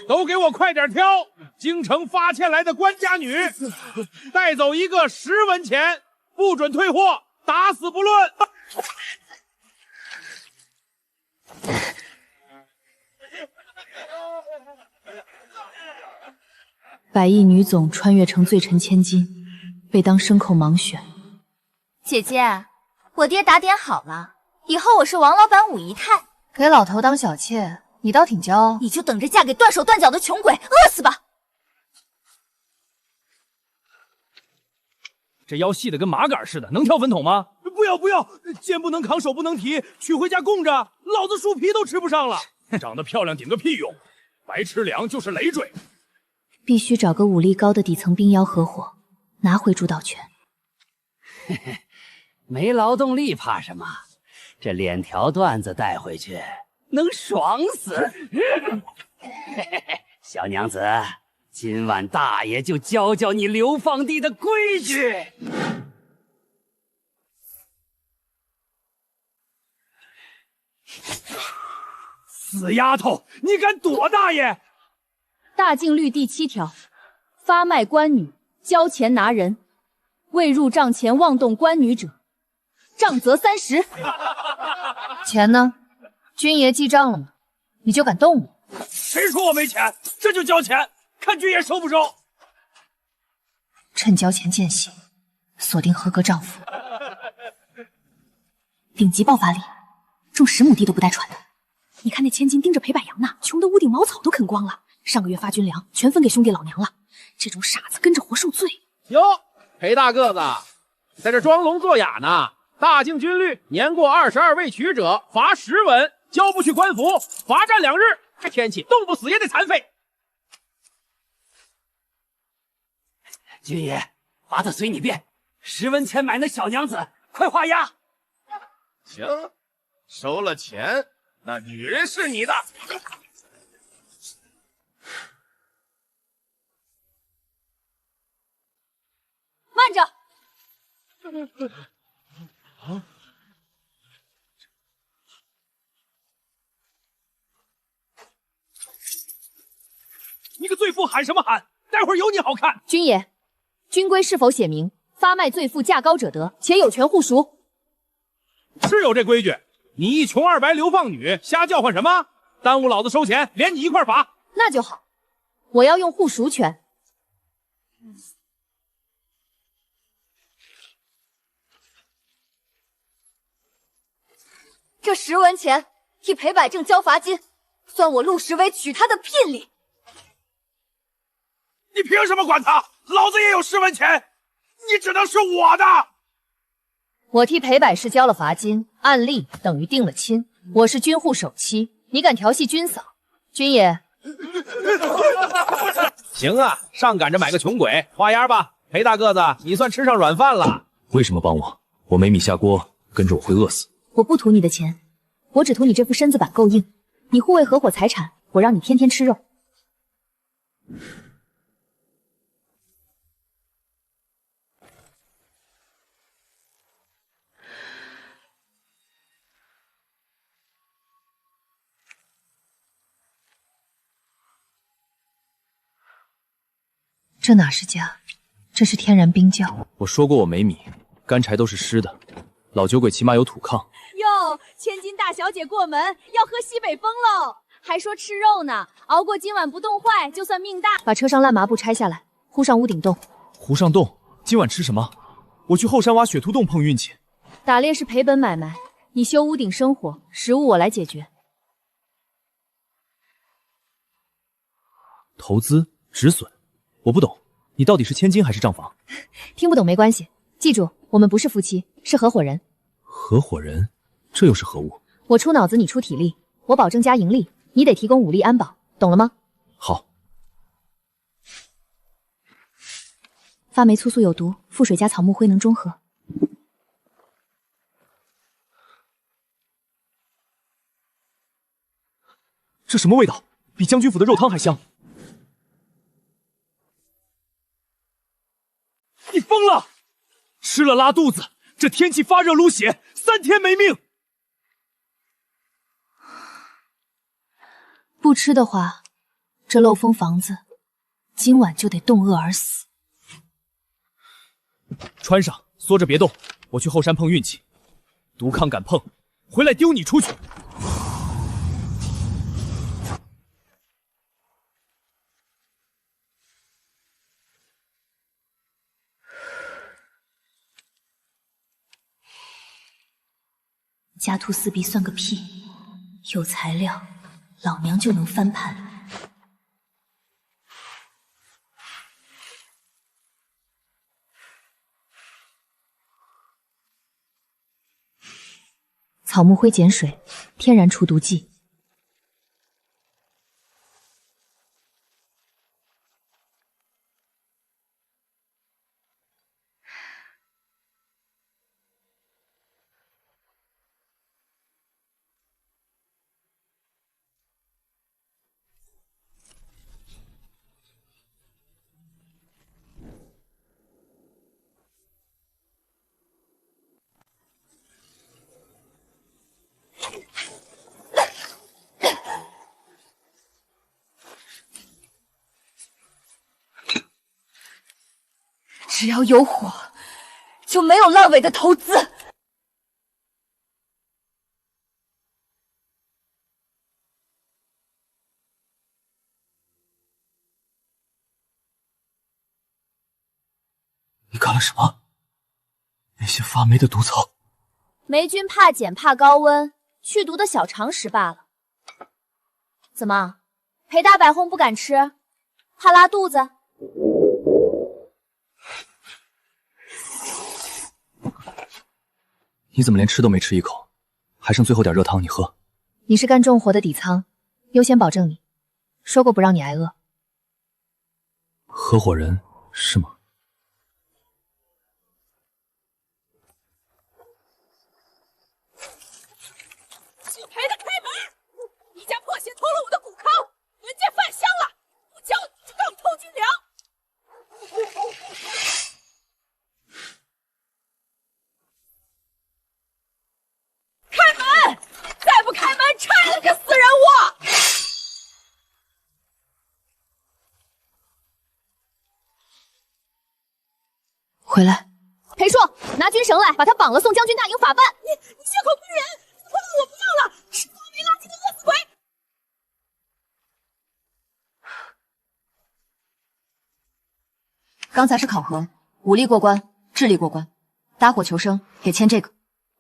都给我快点挑！京城发欠来的官家女，带走一个10文钱，不准退货，打死不论。百亿女总穿越成罪臣千金，被当牲口盲选。姐姐，我爹打点好了，以后我是王老板五姨太。给老头当小妾，你倒挺骄傲。你就等着嫁给断手断脚的穷鬼，饿死吧！这腰细的跟麻杆似的，能挑粉桶吗？不要不要，肩不能扛，手不能提，娶回家供着，老子树皮都吃不上了。长得漂亮顶个屁用，白吃粮就是累赘。必须找个武力高的底层兵妖合伙，拿回主导权。嘿嘿，没劳动力怕什么？这链条段子带回去，能爽死！小娘子，今晚大爷就教教你流放地的规矩。死丫头，你敢躲大爷！大禁律第7条，发卖官女，交钱拿人，未入账前妄动官女者，杖责30。钱呢？军爷记账了吗？你就敢动我？谁说我没钱？这就交钱，看军爷收不收。趁交钱见血，锁定合格丈夫。顶级爆发力，种10亩地都不带喘的。你看那千金盯着裴百阳呢，穷得屋顶茅草都啃光了。上个月发军粮全分给兄弟老娘了，这种傻子跟着活受罪。哟，裴大个子，在这装聋作哑呢。大靖军律，年过22未娶者罚10文，交不去官府，罚站2日。这天气冻不死也得残废。军爷，罚的随你便，10文钱买那小娘子，快画押。行，收了钱，那女人是你的。慢着！你个罪妇喊什么喊？待会儿有你好看！军爷，军规是否写明发卖罪妇价高者得，且有权互赎？是有这规矩。你一穷二白流放女，瞎叫唤什么？耽误老子收钱，连你一块罚。那就好，我要用互赎权。这10文钱替裴百正交罚金，算我陆时维娶她的聘礼。你凭什么管他？老子也有10文钱，你只能是我的。我替裴百氏交了罚金，按例等于定了亲。我是军户首妻，你敢调戏军嫂？军爷，行啊，上赶着买个穷鬼，画押吧。裴大个子，你算吃上软饭了。为什么帮我？我没米下锅，跟着我会饿死。我不图你的钱，我只图你这副身子板够硬。你护卫合伙财产，我让你天天吃肉。这哪是家，这是天然冰窖。我说过我没米，干柴都是湿的。老酒鬼起码有土炕。哟，千金大小姐过门，要喝西北风喽！还说吃肉呢，熬过今晚不冻坏，就算命大。把车上烂麻布拆下来，糊上屋顶洞。糊上洞？今晚吃什么？我去后山挖雪兔洞碰运气。打猎是赔本买卖，你修屋顶生火，食物我来解决。投资止损，我不懂，你到底是千金还是账房？听不懂没关系，记住，我们不是夫妻，是合伙人。合伙人，这又是何物？我出脑子，你出体力，我保证加盈利，你得提供武力安保，懂了吗？好。发霉粗素有毒，覆水加草木灰能中和。这什么味道？比将军府的肉汤还香。你疯了！吃了拉肚子，这天气发热撸血，3天没命。不吃的话，这漏风房子今晚就得冻饿而死。穿上，缩着别动，我去后山碰运气。毒糠敢碰，回来丢你出去。家徒四壁算个屁，有材料，老娘就能翻盘。草木灰碱水，天然除毒剂。只要有火，就没有烂尾的投资。你干了什么？那些发霉的毒草，霉菌怕碱怕高温，去毒的小常识罢了。怎么，裴大白烘不敢吃，怕拉肚子？你怎么连吃都没吃一口，还剩最后点热汤你喝？你是干重活的底仓，优先保证你。说过不让你挨饿。合伙人是吗？姓裴的开门！你家破鞋偷了我的谷糠，人家饭香了，不交就告你偷军粮！开门！再不开门，拆了这死人窝！回来，裴硕，拿军绳来，把他绑了，送将军大营法办。你血口喷人！婚我不要了，是发霉垃圾的饿死鬼！刚才是考核，武力过关，智力过关，搭伙求生得签这个。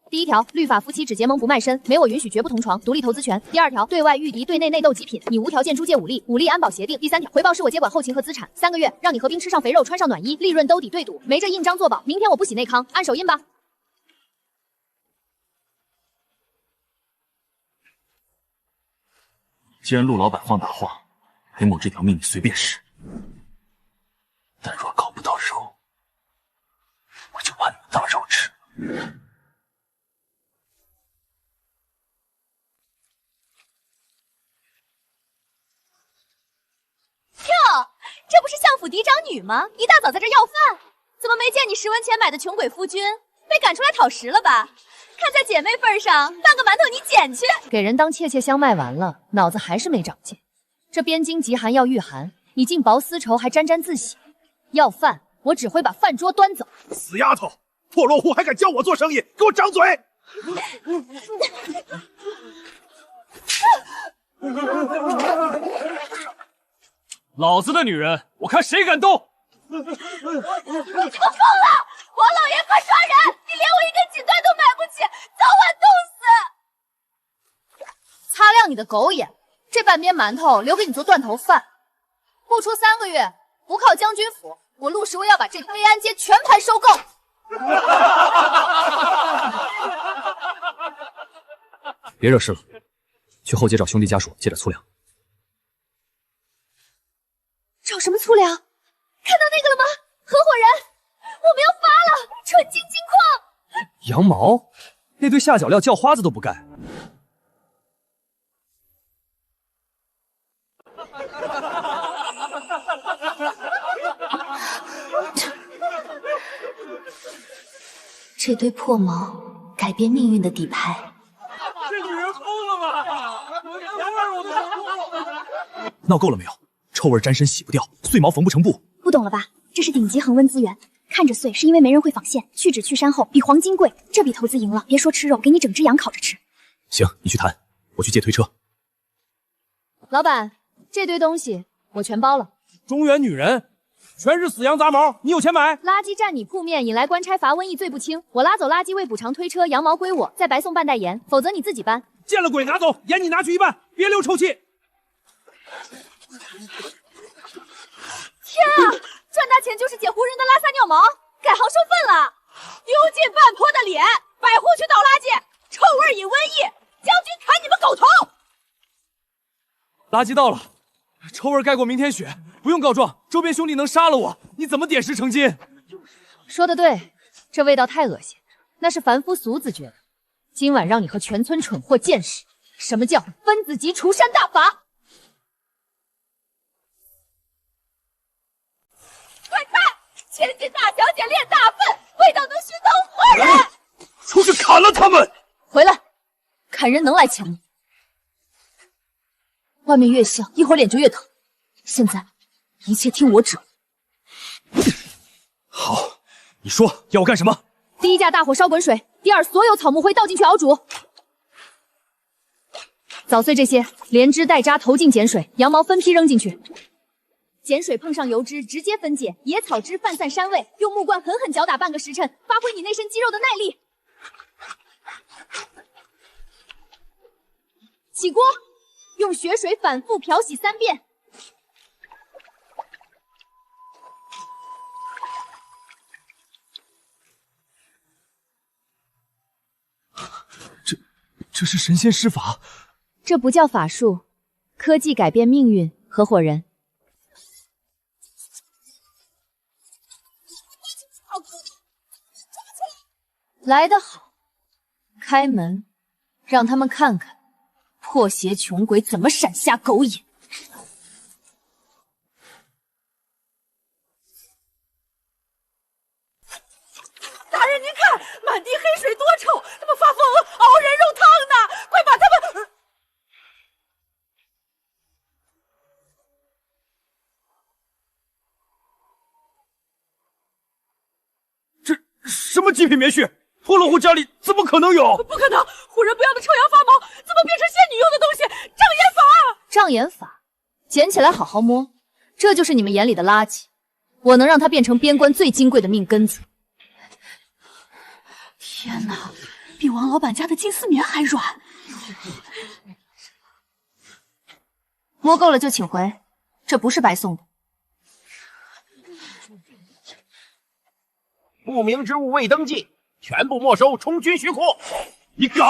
第一条，律法夫妻只结盟不卖身，没我允许绝不同床，独立投资权。第二条，对外御敌，对内内斗极品，你无条件租借武力，武力安保协定。第三条，回报是我接管后勤和资产，3个月让你和兵吃上肥肉，穿上暖衣，利润兜底对赌，没这印章做保，明天我不洗内康，按手印吧。既然陆老板放大话，裴某这条命你随便使，但若搞不到肉，我就把你当肉吃。哟，这不是相府嫡长女吗？一大早在这要饭，怎么没见你10文钱买的穷鬼夫君？被赶出来讨食了吧？看在姐妹份上，半个馒头你捡去。给人当切香卖完了，脑子还是没长进。这边境极寒要御寒，你竟薄丝绸还沾沾自喜。要饭，我只会把饭桌端走。死丫头，破落户还敢教我做生意，给我掌嘴！老子的女人，我看谁敢动！我疯了！王老爷快抓人！你连我一根锦缎都买不起，早晚冻死！擦亮你的狗眼，这半边馒头留给你做断头饭。不出3个月，不靠将军府，我陆时威要把这黑安街全盘收购。别惹事了，去后街找兄弟家属借点粗粮。找什么粗粮？看到那个了吗？合伙人，我们要发了，纯金金矿。羊毛，那堆下脚料叫花子都不盖。这堆破毛改变命运的底牌。这女人疯了吗？闹够了没有？臭味沾身洗不掉，碎毛缝不成布。不懂了吧？这是顶级恒温资源，看着碎是因为没人会纺线，去脂去膻后比黄金贵，这笔投资赢了。别说吃肉，给你整只羊烤着吃。行，你去谈，我去借推车。老板，这堆东西我全包了。中原女人，全是死羊杂毛，你有钱买？垃圾占你铺面，引来官差罚瘟疫，罪不轻。我拉走垃圾为补偿推车，羊毛归我，再白送半袋盐，否则你自己搬。见了鬼拿走，盐你拿去一半，别留臭气。天啊，赚大钱就是捡湖人的拉撒尿毛，改行身份了，丢尽半坡的脸，百户去倒垃圾，臭味引瘟疫，将军砍你们狗头！垃圾到了，臭味盖过明天雪，不用告状，周边兄弟能杀了我，你怎么点石成金？说得对，这味道太恶心，那是凡夫俗子觉得。今晚让你和全村蠢货见识什么叫分子级除山大法！快看，千金大小姐练大粪，味道能熏倒活人！出去砍了他们！回来，砍人能来钱吗？外面越香，一会儿脸就越疼。现在一切听我指挥。好，你说要我干什么？第一架大火烧滚水，第二所有草木灰倒进去熬煮，捣碎这些，连枝带渣投进碱水，羊毛分批扔进去。碱水碰上油脂，直接分解，野草汁泛散膻味。用木棍狠狠搅打半个时辰，发挥你内身肌肉的耐力。起锅，用血水反复漂洗3遍。这是神仙施法，这不叫法术，科技改变命运。合伙人，来得好，开门，让他们看看破鞋穷鬼怎么闪瞎狗眼。大人您看，满地黑水多臭，他们发疯熬人肉汤呢，快把他们！这什么极品棉絮？破落户家里怎么可能有？不可能，唬人不要的臭羊发毛，怎么变成仙女用的东西？障眼法！障眼法，捡起来好好摸，这就是你们眼里的垃圾。我能让它变成边关最金贵的命根子。天哪，比王老板家的金丝棉还软。摸够了就请回，这不是白送的。不明之物未登记，全部没收，充军血库。你敢？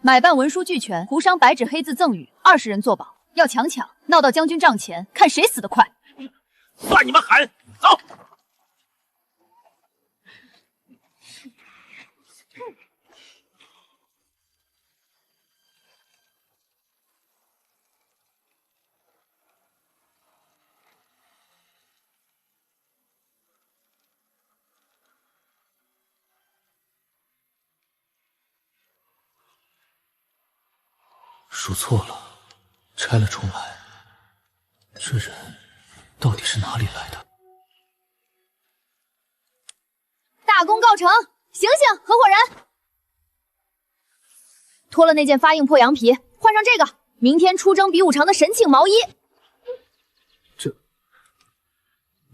买办文书俱全，胡商白纸黑字赠与，20人作保，要强抢，闹到将军帐前，看谁死得快。算你们狠，走。数错了，拆了重来。这人到底是哪里来的？大功告成，醒醒，合伙人！脱了那件发硬破羊皮，换上这个，明天出征比武场的神庆毛衣。这，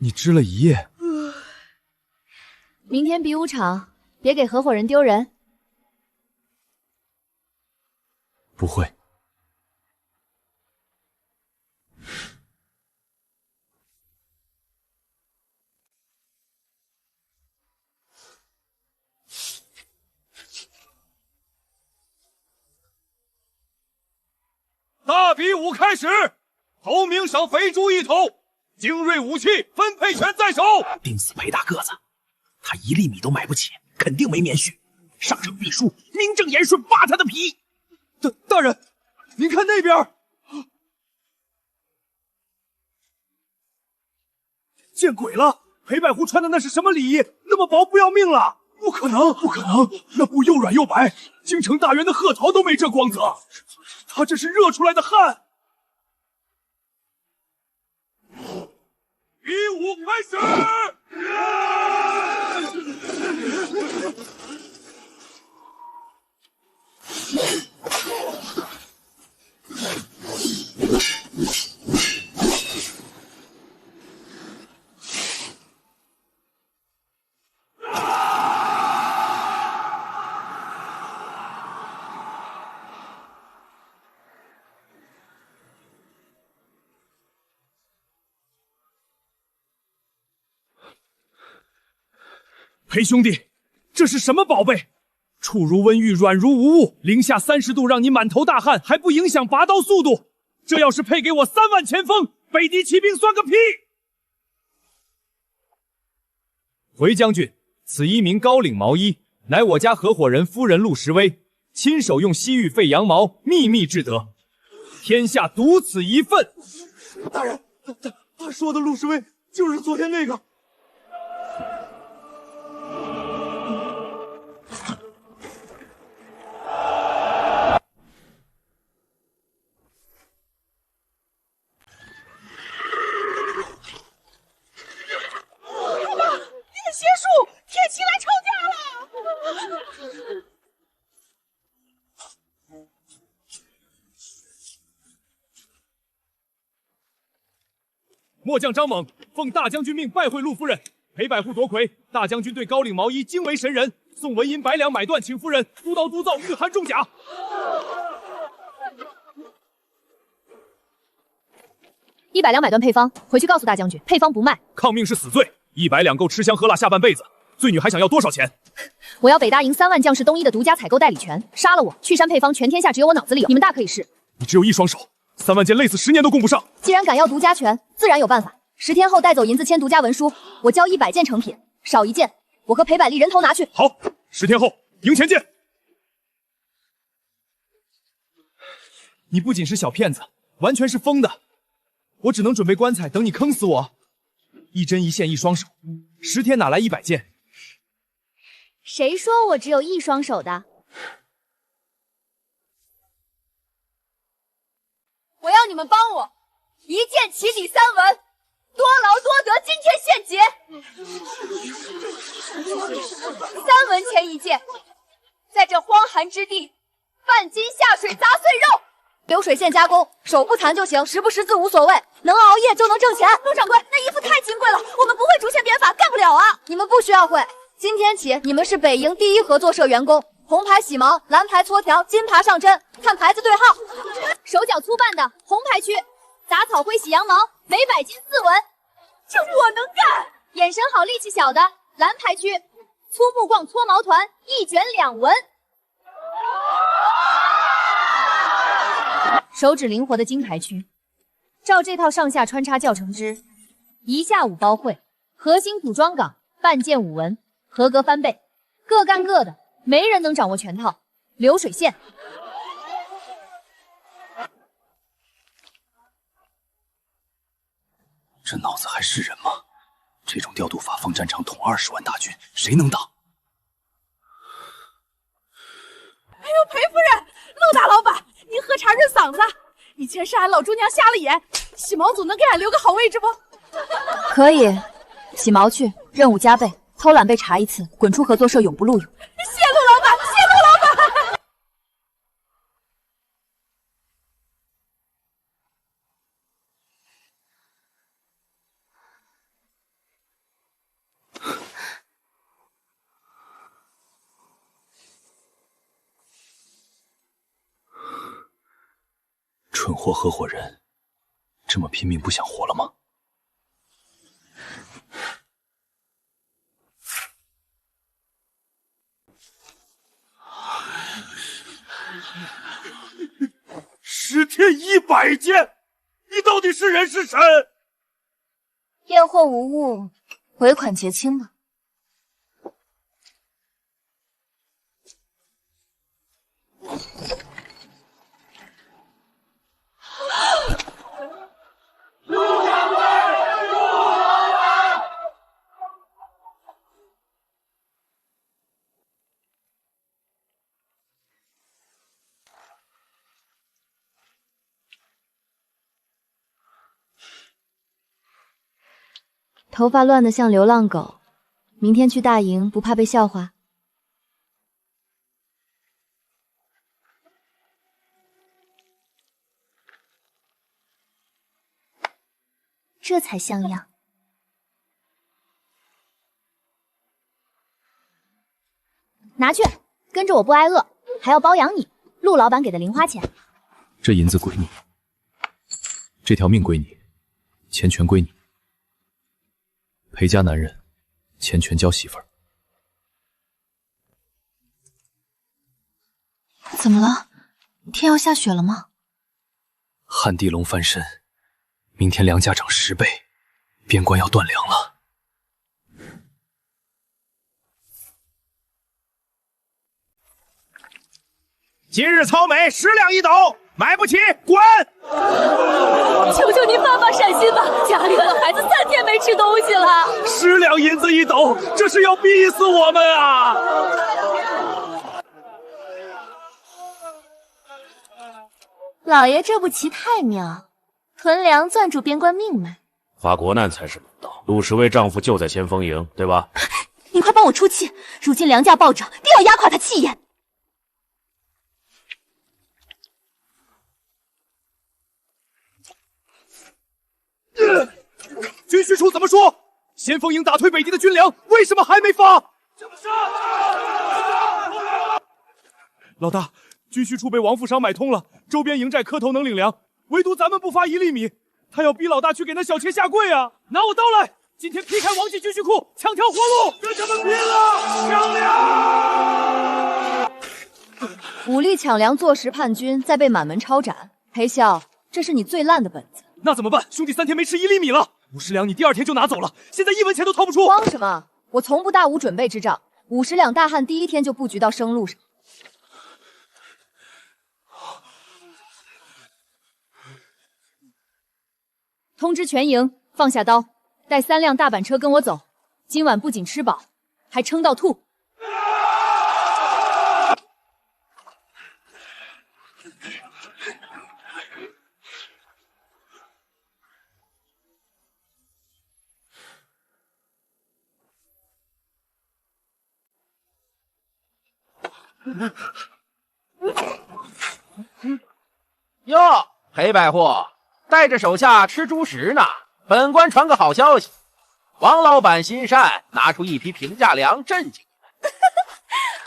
你织了一夜。明天比武场，别给合伙人丢人。不会。大比武开始，头名赏肥猪1头，精锐武器分配权在手。定死裴大个子，他1粒米都买不起，肯定没棉絮。上呈必输，名正言顺扒他的皮。大人，您看那边，见鬼了！裴百户穿的那是什么礼衣？那么薄，不要命了！不可能，不可能！那布又软又白，京城大员的鹤桃都没这光泽。他这是热出来的汗。比武开始！裴兄弟，这是什么宝贝？触如温玉，软如无物，零下30度让你满头大汗，还不影响拔刀速度。这要是配给我3万前锋，北狄骑兵算个屁！回将军，此一名高领毛衣，乃我家合伙人夫人陆时薇亲手用西域沸羊毛秘密制得，天下独此一份。大人，他说的陆时薇就是昨天那个。邪术，天齐来抄家了！末将张猛奉大将军命拜会陆夫人。裴百户夺魁，大将军对高领毛衣惊为神人，送纹银100两买断，请夫人督刀督造，御寒重甲。100两买断配方，回去告诉大将军，配方不卖。抗命是死罪，100两够吃香喝辣下半辈子。罪女还想要多少钱？我要北大营3万将士东一的独家采购代理权，杀了我，去山配方全天下只有我脑子里有，你们大可以试。你只有一双手，3万件累死10年都供不上。既然敢要独家权，自然有办法。10天后带走银子签独家文书，我交100件成品，少一件，我和裴百丽人头拿去。好，10天后营前见。你不仅是小骗子，完全是疯的。我只能准备棺材，等你坑死我。一针一线一双手，10天哪来100件？谁说我只有一双手的？我要你们帮我，一剑起底3文，多劳多得，今天献捷。3文钱一件，在这荒寒之地，半斤下水砸碎肉。流水线加工，手不残就行，识不识字无所谓，能熬夜就能挣钱。陆掌柜，那衣服太金贵了，我们不会竹签编法，干不了啊。你们不需要会，今天起你们是北营第1合作社员工，红牌洗毛，蓝牌搓条，金牌上针，看牌子对号。手脚粗办的红牌区，杂草灰洗羊毛，每100斤4文，这我能干。眼神好力气小的蓝牌区，粗木棍搓毛团，1卷2文。手指灵活的金牌区，照这套上下穿插教程之1下午包会，核心组装岗，半件5文，合格翻倍，各干各的，没人能掌握全套。流水线。这脑子还是人吗？这种调度法，放战场捅20万大军，谁能挡？哎呦，裴夫人，陆大老板，您喝茶润嗓子。以前是俺老朱娘瞎了眼，洗毛组能给俺留个好位置不？可以，洗毛去，任务加倍，偷懒被查一次，滚出合作社，永不录用。谢陆老板，谢陆老板。蠢货合伙人，这么拼命不想活了吗？10天100件，你到底是人是神？验货无误，尾款结清吧。头发乱得像流浪狗，明天去大营不怕被笑话？这才像样。拿去，跟着我不挨饿，还要包养你。陆老板给的零花钱。这银子归你，这条命归你，钱全归你。裴家男人，钱全交媳妇儿。怎么了？天要下雪了吗？旱地龙翻身，明天粮价涨10倍，边关要断粮了。今日糙米10两1斗，买不起滚！求求您发发善心吧，家里的孩子3天没吃东西了。10两银子1斗，这是要逼死我们啊！老爷这步棋太妙，囤粮攥住边关命脉。发国难才是门道。陆十威丈夫就在先锋营，对吧？你快帮我出气！如今粮价暴涨，定要压垮他气焰。军需处怎么说？先锋营打退北敌的军粮，为什么还没发？老大，军需处被王富商买通了，周边营寨磕头能领粮，唯独咱们不发1粒米。他要逼老大去给那小妾下跪啊！拿我刀来，今天劈开王记军需库，抢条活路，跟他们拼了！抢粮！武力抢粮坐实叛军，再被满门抄斩。裴笑，这是你最烂的本子。那怎么办？兄弟3天没吃1粒米了，50两你第2天就拿走了，现在1文钱都掏不出。慌什么？我从不大无准备之仗，50两大汉第1天就布局到生路上。通知全营放下刀，带3辆大板车跟我走。今晚不仅吃饱，还撑到吐。哟，裴百户带着手下吃猪食呢。本官传个好消息，王老板心善，拿出1批平价粮赈济你们。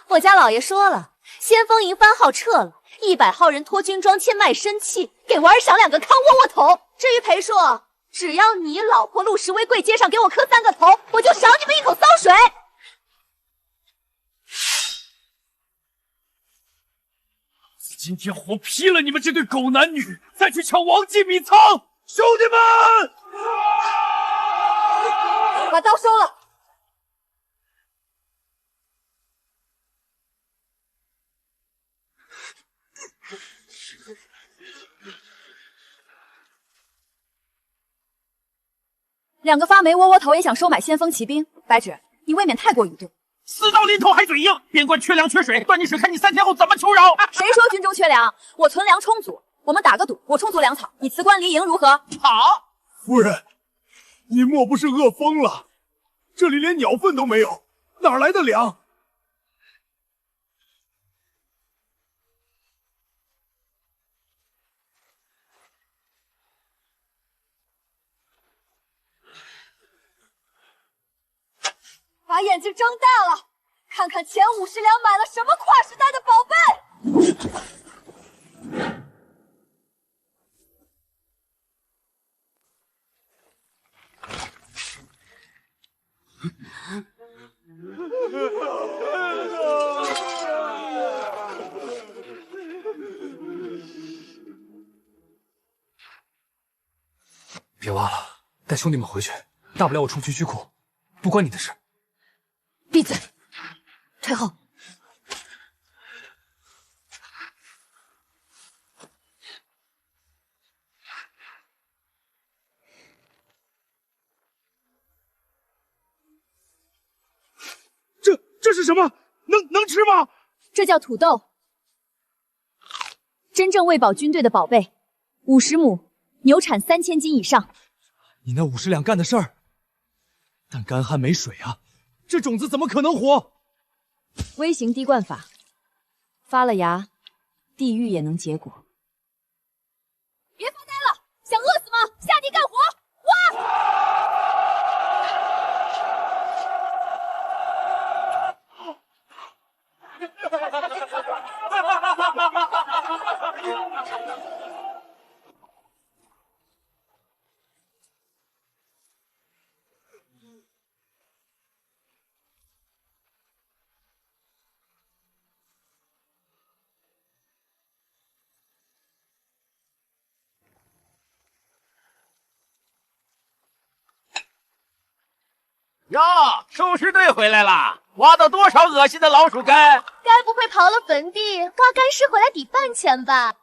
我家老爷说了，先锋营番号撤了，100号人脱军装，欠卖身契，给我儿赏2个糠窝窝头。至于裴叔，只要你老婆陆时威跪街上给我磕3个头，我就赏你们1口骚水。今天活劈了你们这对狗男女，再去抢王记米仓！兄弟们，把刀收了。2个发霉窝窝头也想收买先锋骑兵，白芷，你未免太过愚钝。死到临头还嘴硬，边关缺粮缺水，断你水，看你3天后怎么求饶！谁说军中缺粮？我存粮充足，我们打个赌，我充足粮草，你辞官离营如何？好。夫人，你莫不是饿疯了？这里连鸟粪都没有，哪来的粮？把眼睛睁大了，看看前50两买了什么跨时代的宝贝。别挖了，带兄弟们回去，大不了我冲军需库，不关你的事。闭嘴，退后。这是什么？能吃吗？这叫土豆，真正喂饱军队的宝贝。50亩，牛产3000斤以上。你那50两干的事儿，但干旱没水啊，这种子怎么可能活？微型滴灌法，发了芽，地狱也能结果。别发呆了，想饿死吗？下地干活！哟，收尸队回来了，挖到多少恶心的老鼠干？该不会刨了坟地，挖干尸回来抵饭钱吧？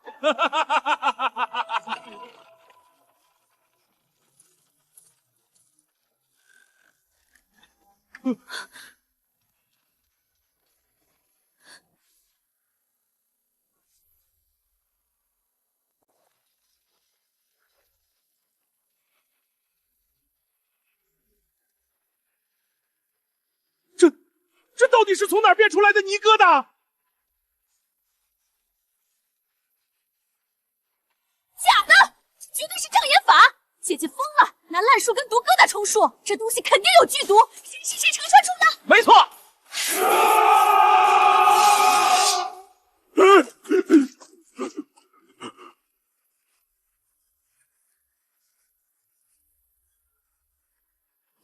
这到底是从哪儿变出来的泥疙瘩？假的，绝对是障眼法！姐姐疯了，拿烂树根毒疙瘩充数，这东西肯定有剧毒，谁是谁乘传出的？没错。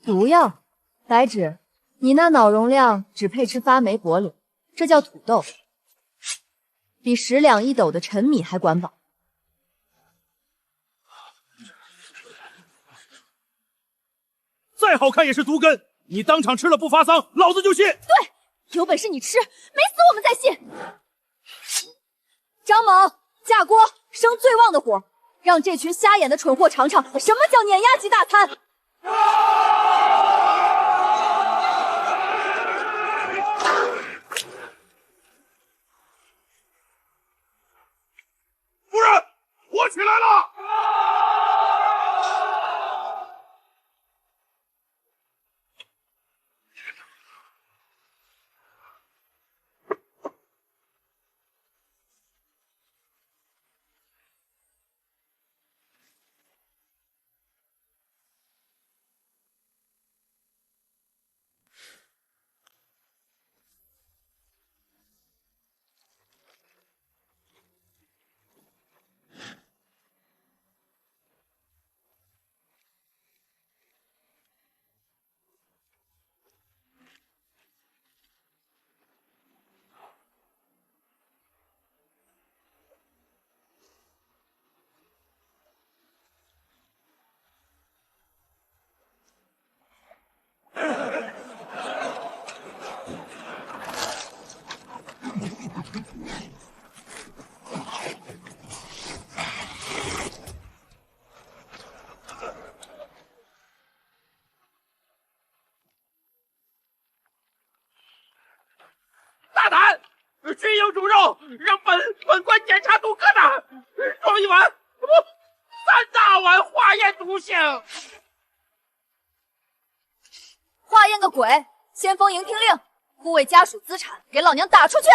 毒药，白芷，你那脑容量只配吃发霉薄柳，这叫土豆，比10两1斗的陈米还管饱。再好看也是毒根，你当场吃了不发丧，老子就信。对，有本事你吃，没死我们再信。张猛，架锅生最旺的火，让这群瞎眼的蠢货尝尝什么叫碾压级大餐。夫人，火起来了！大胆！军营煮肉，让本官检查毒疙瘩，装一碗，不，3大碗化验毒性。化验个鬼！先锋营听令，护卫家属资产，给老娘打出去！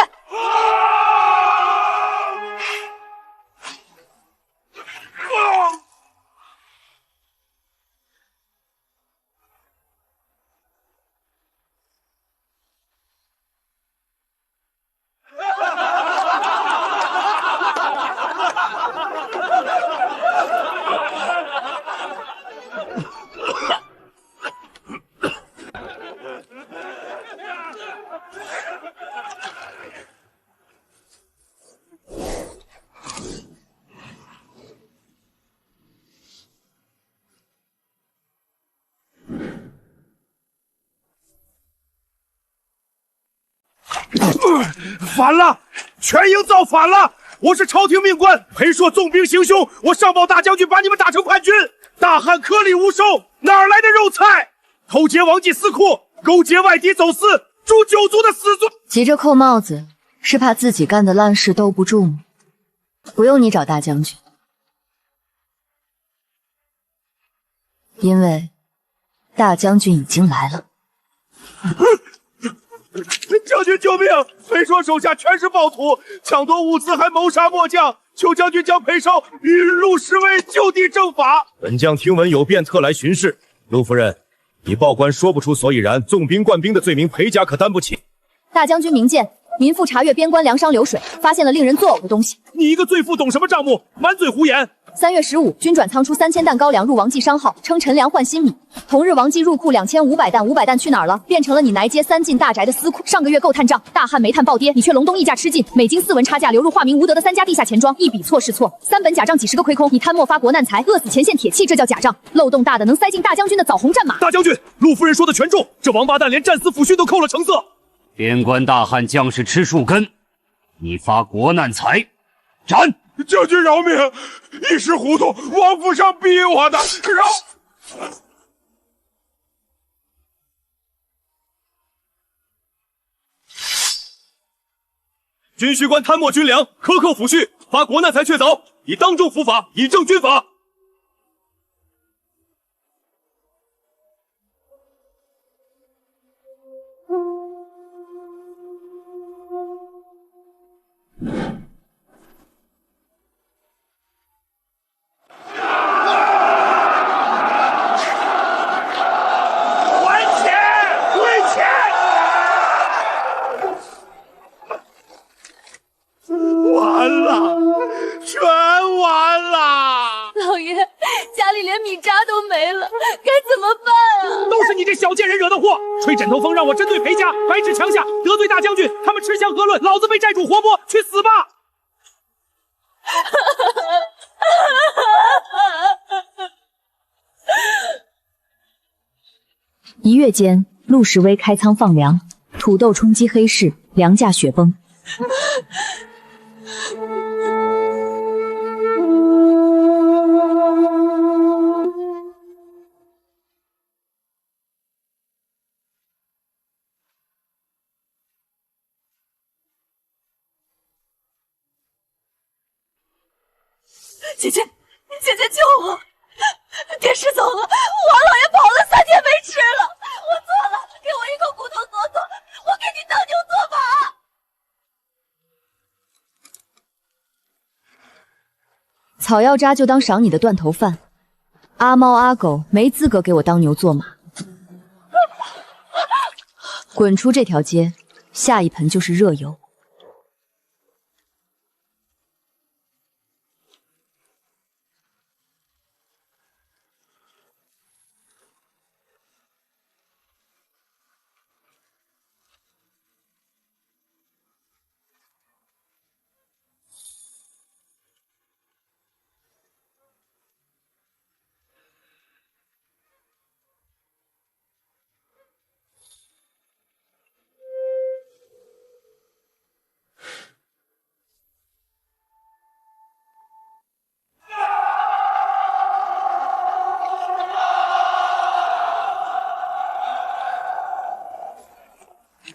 反了！全营造反了！我是朝廷命官，裴硕纵兵行凶，我上报大将军，把你们打成叛军。大汉颗粒无收，哪来的肉菜？偷劫王继私库，勾结外敌走私，诛九族的死罪！急着扣帽子，是怕自己干的烂事兜不住吗？不用你找大将军，因为大将军已经来了。将军救命！裴硕手下全是暴徒，抢夺物资还谋杀末将，求将军将裴少与陆侍卫就地正法。本将听闻有变，特来巡视。陆夫人，你报官说不出所以然，纵兵惯兵的罪名，裴家可担不起。大将军明鉴，民妇查阅边关粮商流水，发现了令人作呕的东西。你一个罪妇懂什么账目？满嘴胡言！3月15，军转仓出3000担高粱入王记商号，称陈粮换新米。同日，王记入库2500担，500担去哪儿了？变成了你南街3进大宅的私库。上个月购炭账，大汉煤炭暴跌，你却隆冬溢价吃尽，每斤4文差价流入化名无德的3家地下钱庄，一笔错是错，3本假账几10个亏空，你贪墨发国难财，饿死前线铁器，这叫假账。漏洞大的能塞进大将军的枣红战马。大将军，陆夫人说的全中，这王八蛋连战死抚恤都扣了成色。边关大汉将士吃树根，你发国难财，斩！将军饶命，一时糊涂，王府上逼我的，饶！军需官贪墨军粮，克扣抚恤，发国难财确凿，已当众伏法，以正军法。小贱人惹的祸，吹枕头风让我针对裴家，白纸墙下得罪大将军，他们吃香喝论，老子被寨主活剥，去死吧！一月间，陆时威开仓放粮，土豆冲击黑市，粮价雪崩。姐姐救我！爹师走了，王老爷跑了3天没吃了，我错了，给我一口骨头做做，我给你当牛做马。草药渣就当赏你的断头饭，阿猫阿狗没资格给我当牛做马。滚出这条街，下一盆就是热油。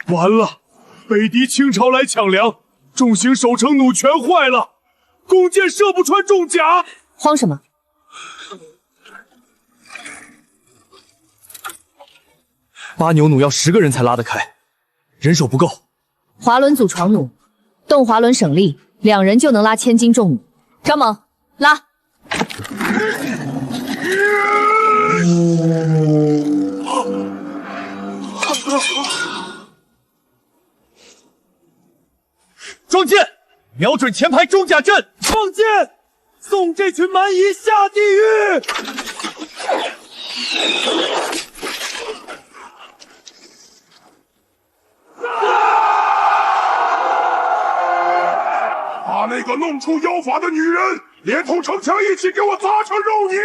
完了，北敌倾巢来抢粮，重型守城弩全坏了，弓箭射不穿重甲。慌什么？8牛弩要10个人才拉得开，人手不够。滑轮组床弩，动滑轮省力，2人就能拉1000斤重弩。张猛，拉！装箭，瞄准前排中甲阵，放箭，送这群蛮夷下地狱！把那个弄出妖法的女人，连同城墙一起给我砸成肉泥！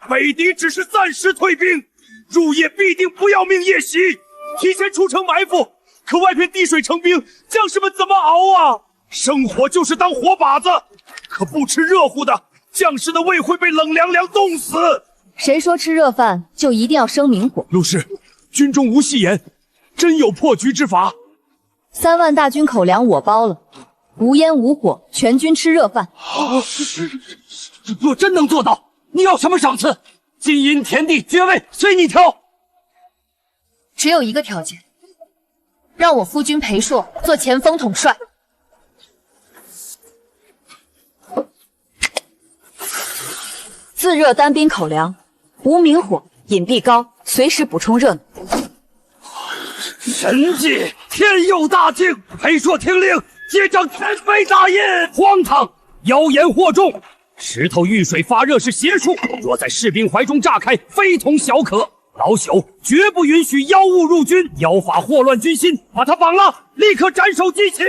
北敌只是暂时退兵，入夜必定不要命夜袭，提前出城埋伏。可外边滴水成冰，将士们怎么熬啊？生火就是当火把子，可不吃热乎的，将士的胃会被冷凉凉冻死。谁说吃热饭就一定要生明火？陆氏，军中无戏言，真有破局之法。3万大军口粮我包了，无烟无火，全军吃热饭。若真能做到，你要什么赏赐？金银田地爵位随你挑。只有一个条件，让我夫君裴硕做前锋统帅。自热单兵口粮，无明火，隐蔽高，随时补充热能。神迹！天佑大庆！裴硕听令，接掌天妃大印。荒唐！妖言惑众！石头遇水发热是邪术，若在士兵怀中炸开，非同小可。老朽绝不允许妖物入军，妖法祸乱军心，把他绑了，立刻斩首击擒。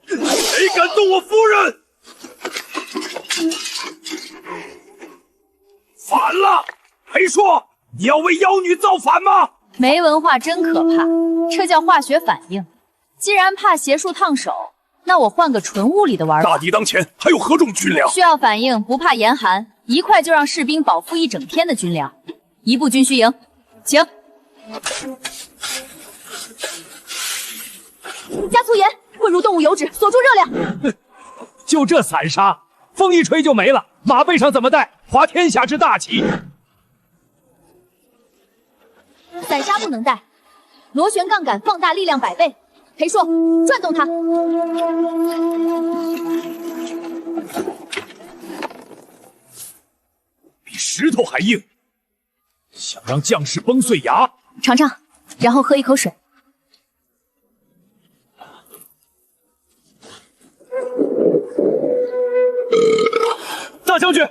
谁敢动我夫人？反了！裴硕，你要为妖女造反吗？没文化真可怕，这叫化学反应。既然怕邪术烫手，那我换个纯物理的玩法。大敌当前，还有何种军粮？需要反应，不怕严寒，一块就让士兵饱腹一整天的军粮。一部军需营，请。加粗盐，混入动物油脂，锁住热量。就这散沙，风一吹就没了，马背上怎么带？滑天下之大旗。散沙不能带，螺旋杠杆放大力量100倍。裴硕，转动它。比石头还硬，想让将士崩碎牙？尝尝，然后喝一口水。大将军，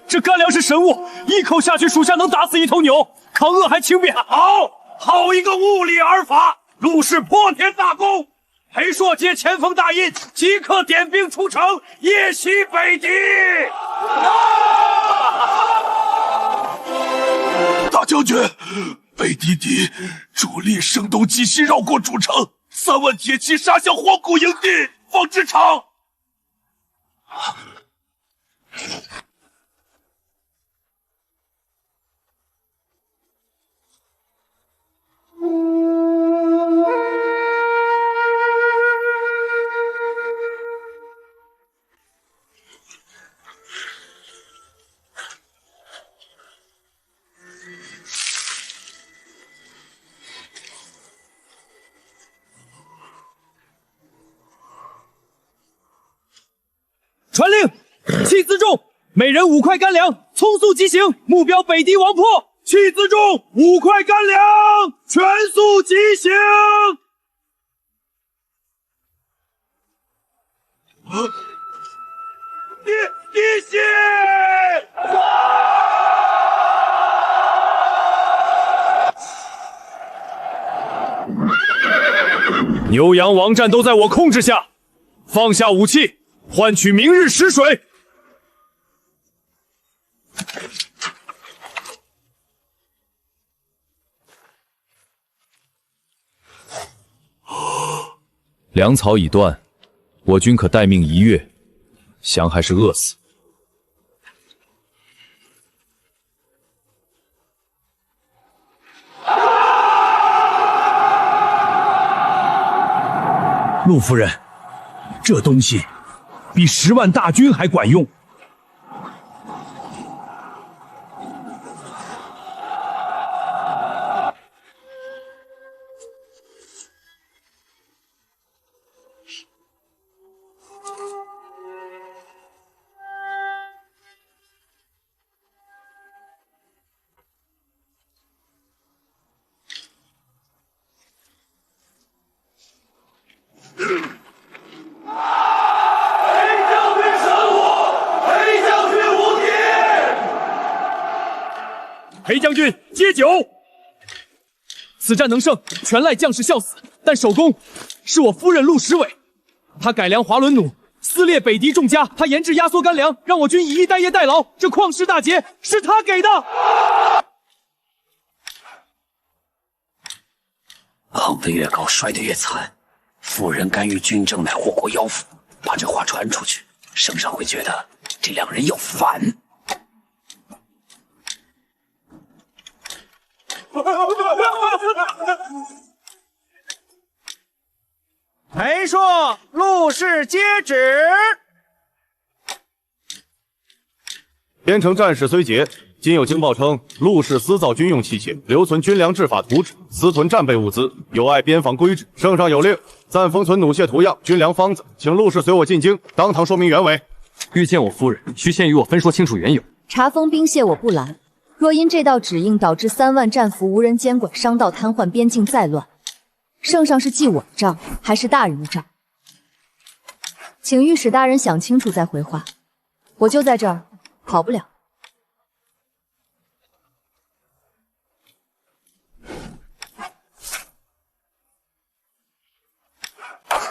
这干粮是神物，一口下去，属下能打死一头牛，抗饿还轻便。好一个物理尔法！陆氏破天大功，裴硕接前锋大印，即刻点兵出城，夜袭北敌。大将军，北敌敌主力声东击西，绕过主城，3万铁骑杀向荒古营地，方知场。传令，弃辎重，每人5块干粮，匆速急行，目标北敌王坡。弃辎重5块干粮，全速急行。滴血！牛羊王战都在我控制下，放下武器，换取明日食水。粮草已断，我军可待命1月，降还是饿死？陆夫人，这东西比10万大军还管用。裴将军接酒。此战能胜，全赖将士效死，但首功是我夫人陆时伟。他改良滑轮弩，撕裂北狄众家；他研制压缩干粮，让我军以逸待业代劳。这旷世大捷是他给的。昂得越高，摔得越惨。妇人干预军政，乃祸国妖妇。把这话传出去，圣上会觉得这两人要反。裴硕，陆氏接旨。边城战事虽捷，今有经报称，陆氏私造军用器械，留存军粮制法图纸，私囤战备物资，有碍边防规制。圣上有令，暂封存弩械图样、军粮方子，请陆氏随我进京，当堂说明原委。欲见我夫人，需先与我分说清楚缘由。查封兵械我不拦，若因这道指印导致3万战俘无人监管，伤到瘫痪，边境再乱，圣上是记我的账，还是大人的账？请御史大人想清楚再回话。我就在这儿，跑不了。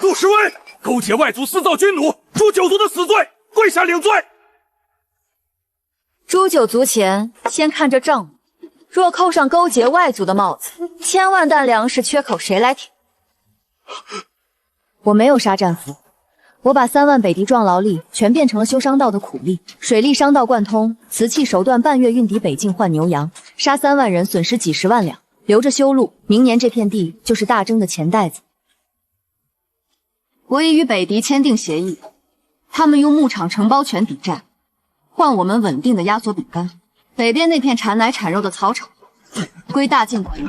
陆侍卫勾结外族私造军弩，诛九族的死罪，跪下领罪。诛九族前，先看这账目。若扣上勾结外族的帽子，1000万担粮食缺口谁来挺？我没有杀战俘，我把3万北狄壮劳力全变成了修商道的苦力，水利商道贯通，瓷器手段半月运抵北境换牛羊，杀3万人，损失几10万两，留着修路，明年这片地就是大征的钱袋子。我已与北狄签订协议，他们用牧场承包权抵债，换我们稳定的压缩饼干。北边那片产奶产肉的草场，归大晋管理。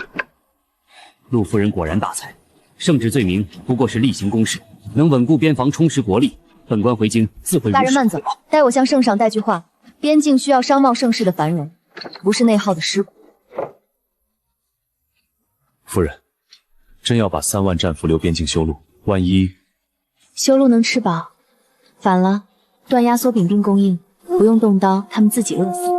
陆夫人果然大才，圣旨罪名不过是例行公事，能稳固边防，充实国力。本官回京自会如实。大人慢走，待我向圣上带句话。边境需要商贸盛世的繁荣，不是内耗的尸骨。夫人，真要把3万战俘留边境修路，万一修路能吃饱，反了断压缩饼兵供应，不用动刀，他们自己饿死。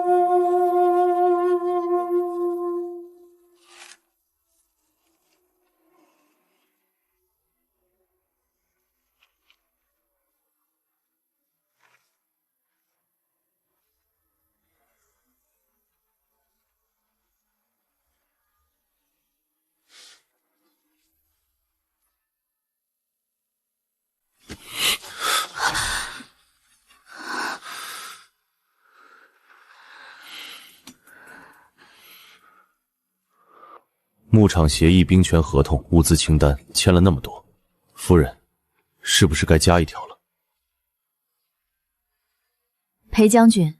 牧场协议、兵权合同、物资清单签了那么多，夫人，是不是该加一条了？裴将军，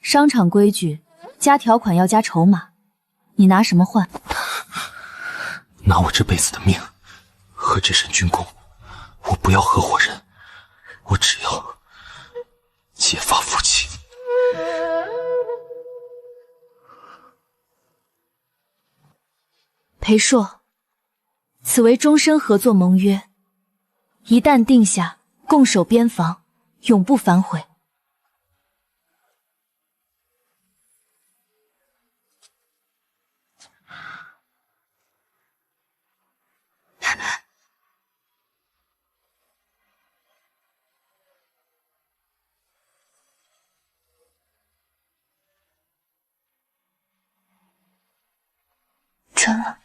商场规矩，加条款要加筹码，你拿什么换？拿我这辈子的命和这身军功，我不要合伙人，我只要结发夫妻。裴硕，此为终身合作盟约，一旦定下，共守边防，永不反悔。准了。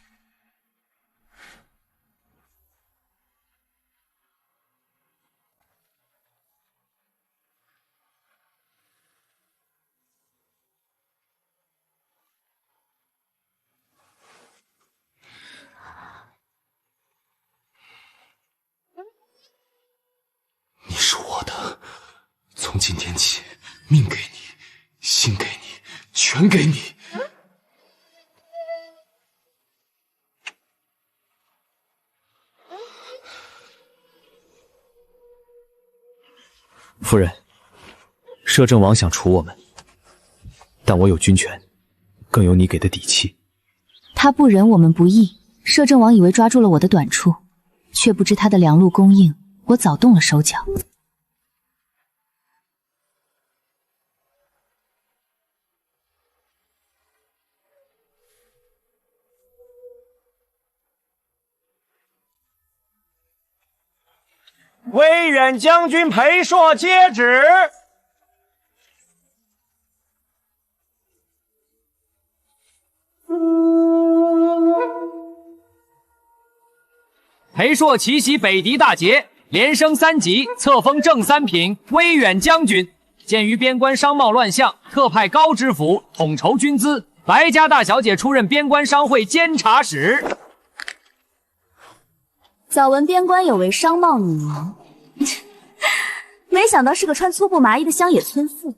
你是我的，从今天起，命给你，心给你，全给你。夫人，摄政王想除我们，但我有军权，更有你给的底气。他不忍我们不义，摄政王以为抓住了我的短处，却不知他的粮路供应，我早动了手脚。威远将军裴硕接旨。裴硕奇袭北狄大捷，连升3级，册封正三品、威远将军。鉴于边关商贸乱象，特派高知府统筹军资，白家大小姐出任边关商会监察使。早闻边关有位商贸女王，没想到是个穿粗布麻衣的乡野村妇。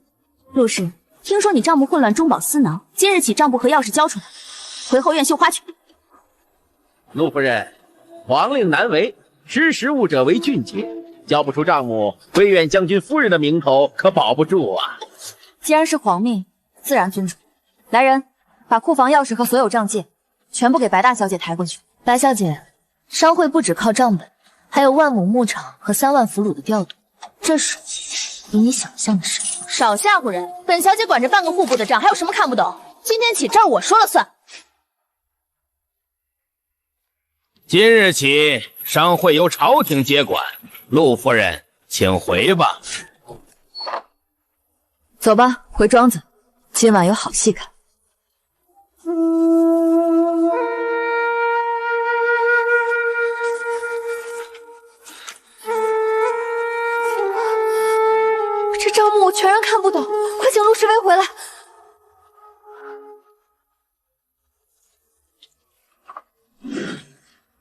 陆氏，听说你账目混乱，中饱私囊，今日起账簿和钥匙交出来，回后院绣花去。陆夫人，皇令难违，识时务者为俊杰。交不出账目，威远将军夫人的名头可保不住啊！既然是皇命，自然遵从。来人，把库房钥匙和所有账件全部给白大小姐抬过去。白小姐，商会不只靠账本，还有万亩牧场和3万俘虏的调度，这数比你想象的深。少吓唬人！本小姐管着半个户部的账，还有什么看不懂？今天起账我说了算。今日起，商会由朝廷接管，陆夫人，请回吧。走吧，回庄子，今晚有好戏看。这账目我全然看不懂，快请陆侍卫回来。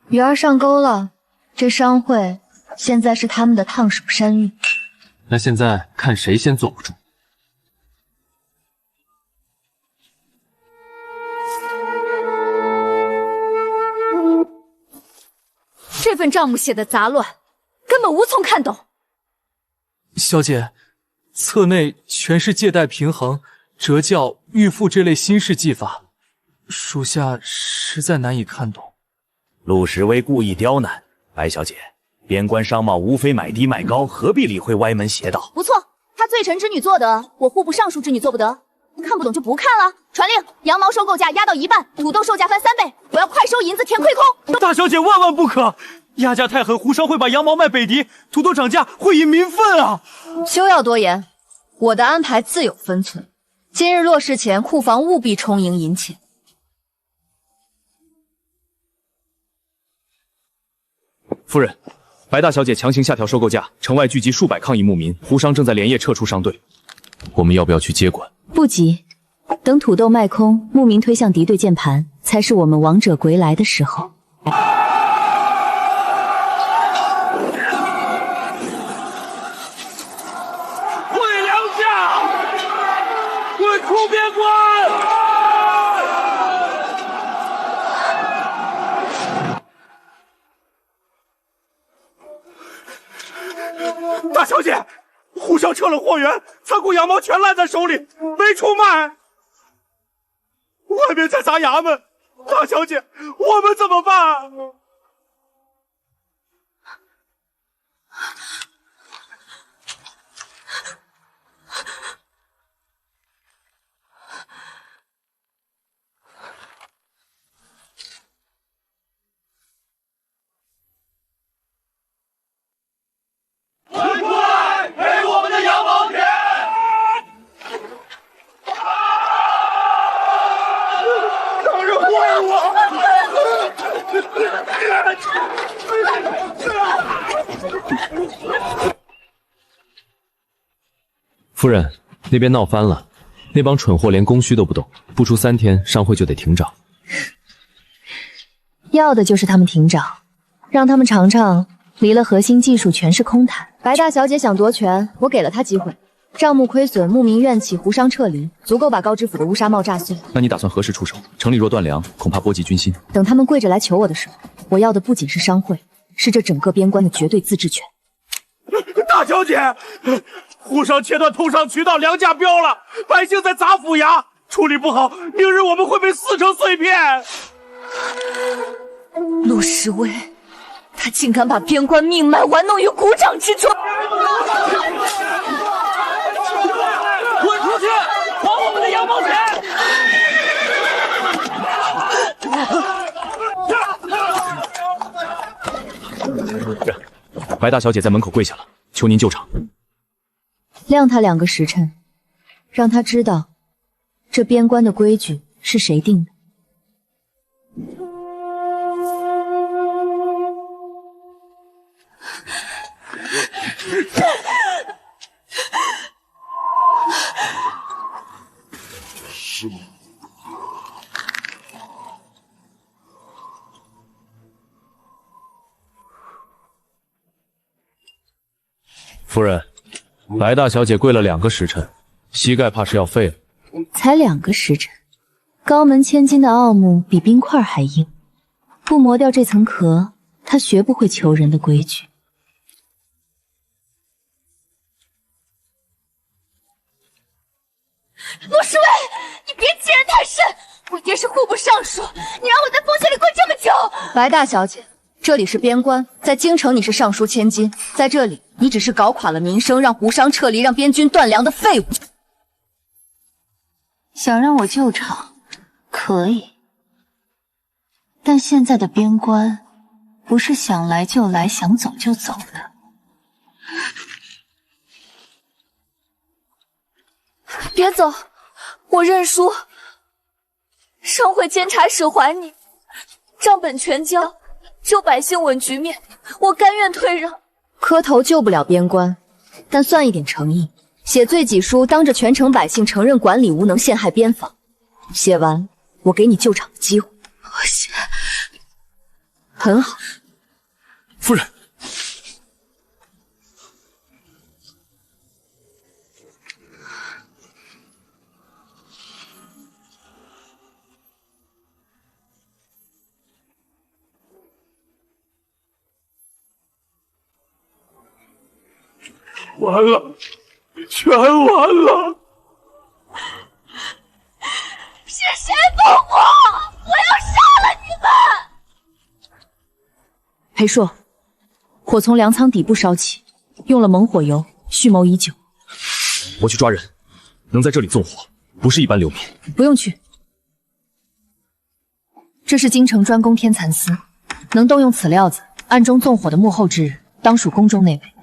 鱼儿上钩了，这商会现在是他们的烫手山芋。那现在看谁先坐不住。这份账目写的杂乱，根本无从看懂。小姐，册内全是借贷平衡、折教、预付这类新式技法，属下实在难以看懂。陆时威故意刁难白小姐，边关商贸无非买低卖高，何必理会歪门邪道？不错，他罪臣之女做得，我户部尚书之女做不得。看不懂就不看了。传令，羊毛收购价压到1半，土豆售价翻3倍，我要快收银子填亏空。大小姐万万不可！压价太狠，胡商会把羊毛卖北狄，土豆涨价会引民愤啊！休要多言，我的安排自有分寸。今日落市前，库房务必充盈银钱。夫人，白大小姐强行下调收购价，城外聚集数百抗议牧民，胡商正在连夜撤出商队。我们要不要去接管？不急，等土豆卖空，牧民推向敌对键盘，才是我们王者归来的时候。回娘家，滚出边关！大小姐，胡商撤了货源，仓库羊毛全烂在手里，没处卖。外面在砸衙门，大小姐，我们怎么办？官官给我们的羊毛田！当人坏我！夫人，那边闹翻了，那帮蠢货连供需都不懂，不出3天，商会就得停涨。要的就是他们停涨，让他们尝尝离了核心技术全是空谈。白大小姐想夺权，我给了她机会。账目亏损，牧民怨气，胡商撤离，足够把高知府的乌纱帽炸碎。那你打算何时出手？城里若断粮，恐怕波及军心。等他们跪着来求我的时候，我要的不仅是商会，是这整个边关的绝对自治权。大小姐，胡商切断通商渠道，粮价飙了，百姓在砸府衙，处理不好，明日我们会被撕成碎片。陆时威，他竟敢把边关命脉玩弄于股掌之中！滚出去，还我们的羊毛钱！白大小姐在门口跪下了，求您救场。晾他2个时辰，让他知道这边关的规矩是谁定的。夫人，白大小姐跪了2个时辰，膝盖怕是要废了。才2个时辰，高门千金的奥木比冰块还硬，不磨掉这层壳，他学不会求人的规矩。陆侍卫，你别欺人太甚！我爹是户部尚书，你让我在风雪里跪这么久。白大小姐，这里是边关，在京城你是尚书千金，在这里你只是搞垮了民生，让胡商撤离，让边军断粮的废物。想让我救场，可以，但现在的边关不是想来就来，想走就走的。别走，我认输。上回监察使还你，账本全交，救百姓稳局面，我甘愿退让。磕头救不了边关，但算一点诚意。写罪己书，当着全城百姓承认管理无能，陷害边防。写完，我给你救场的机会。我写，很好。夫人，完了，全完了！是谁放火？我要杀了你们！裴硕，火从粮仓底部烧起，用了猛火油，蓄谋已久。我去抓人，能在这里纵火，不是一般流民。不用去，这是京城专攻天蚕丝，能动用此料子暗中纵火的幕后之人，当属宫中内卫。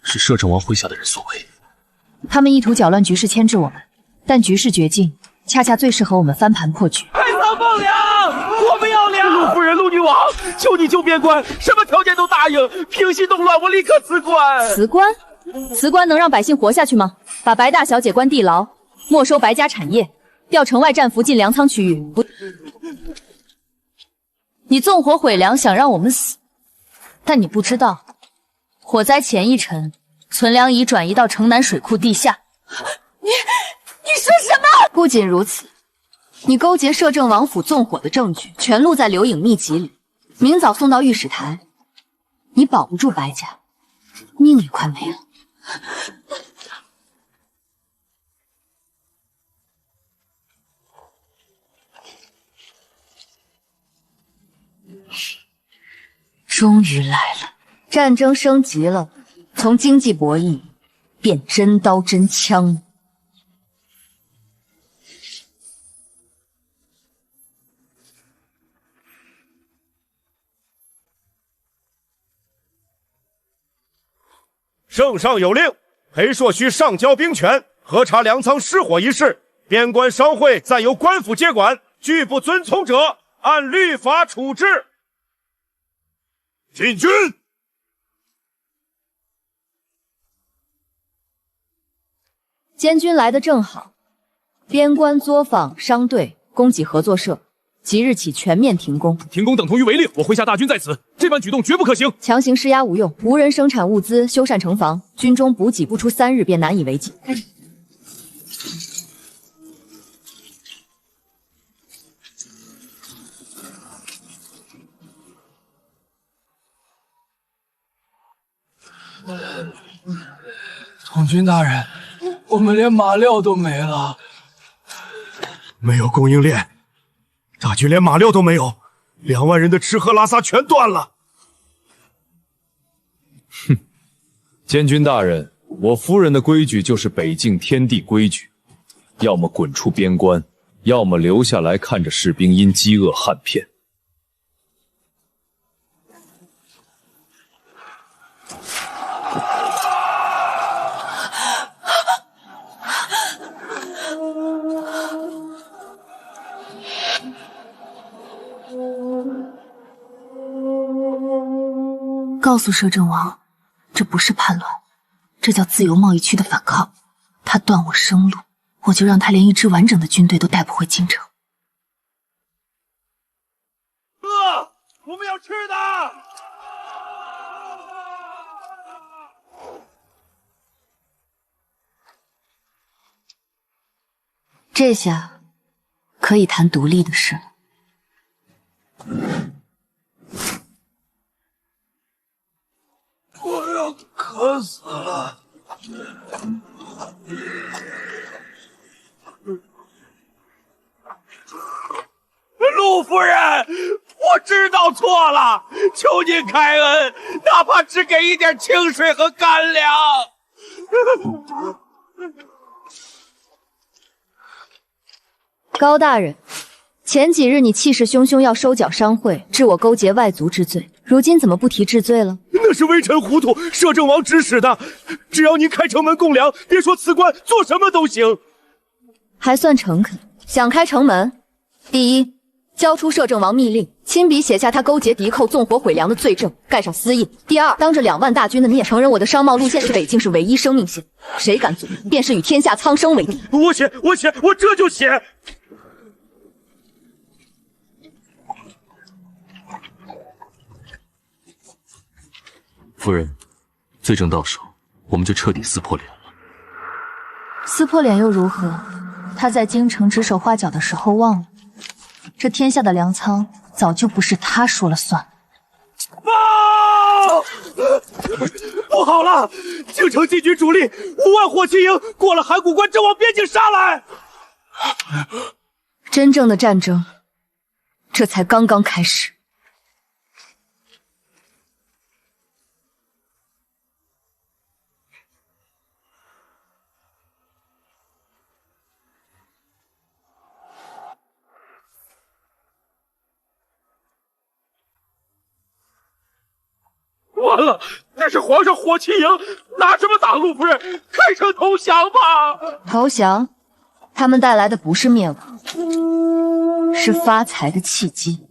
是摄政王麾下的人所为。他们意图搅乱局势，牵制我们，但局势绝境，恰恰最适合我们翻盘破局。开仓放粮，我们要粮！陆夫人、陆女王，求你救边关，什么条件都答应。平息动乱，我立刻辞官。辞官？辞官能让百姓活下去吗？把白大小姐关地牢，没收白家产业，调城外战俘进粮仓区域。不，你纵火毁粮，想让我们死，但你不知道。火灾前一晨，存粮已转移到城南水库地下。你说什么？不仅如此，你勾结摄政王府纵火的证据全录在刘颖秘籍里，明早送到御史台。你保不住白家，命也快没了。终于来了。战争升级了，从经济博弈变真刀真枪。圣上有令，裴硕需上交兵权，核查粮仓失火一事。边关商会暂由官府接管，拒不遵从者按律法处置。进军。监军来得正好，边关作坊、商队、供给合作社即日起全面停工。停工等同于违令，我麾下大军在此，这般举动绝不可行。强行施压无用，无人生产物资、修缮城防，军中补给不出3日便难以为继。统军大人，我们连马料都没了。没有供应链，大军连马料都没有，2万人的吃喝拉撒全断了。哼，监军大人，我夫人的规矩就是北境天地规矩，要么滚出边关，要么留下来看着士兵因饥饿汉骗。告诉摄政王，这不是叛乱，这叫自由贸易区的反抗。他断我生路，我就让他连一支完整的军队都带不回京城。我们要吃的！这下可以谈独立的事了。我要渴死了！陆夫人，我知道错了，求您开恩，哪怕只给一点清水和干粮。高大人，前几日你气势汹汹要收缴商会，治我勾结外族之罪，如今怎么不提治罪了？那是微臣糊涂，摄政王指使的。只要您开城门供粮，别说辞官，做什么都行。还算诚恳。想开城门，第一，交出摄政王密令，亲笔写下他勾结敌寇、纵火毁粮的罪证，盖上私印。第二，当着2万大军的面，承认我的商贸路线是北境是唯一生命线，谁敢阻，便是与天下苍生为敌。我写，我这就写。夫人，罪证到手，我们就彻底撕破脸了。撕破脸又如何？他在京城指手画脚的时候忘了，这天下的粮仓早就不是他说了算。不好了！京城禁军主力5万火器营过了函谷关，正往边境杀来。真正的战争，这才刚刚开始。完了，那是皇上火器营，拿什么打陆夫人？开城投降吧！投降？他们带来的不是灭亡，是发财的契机。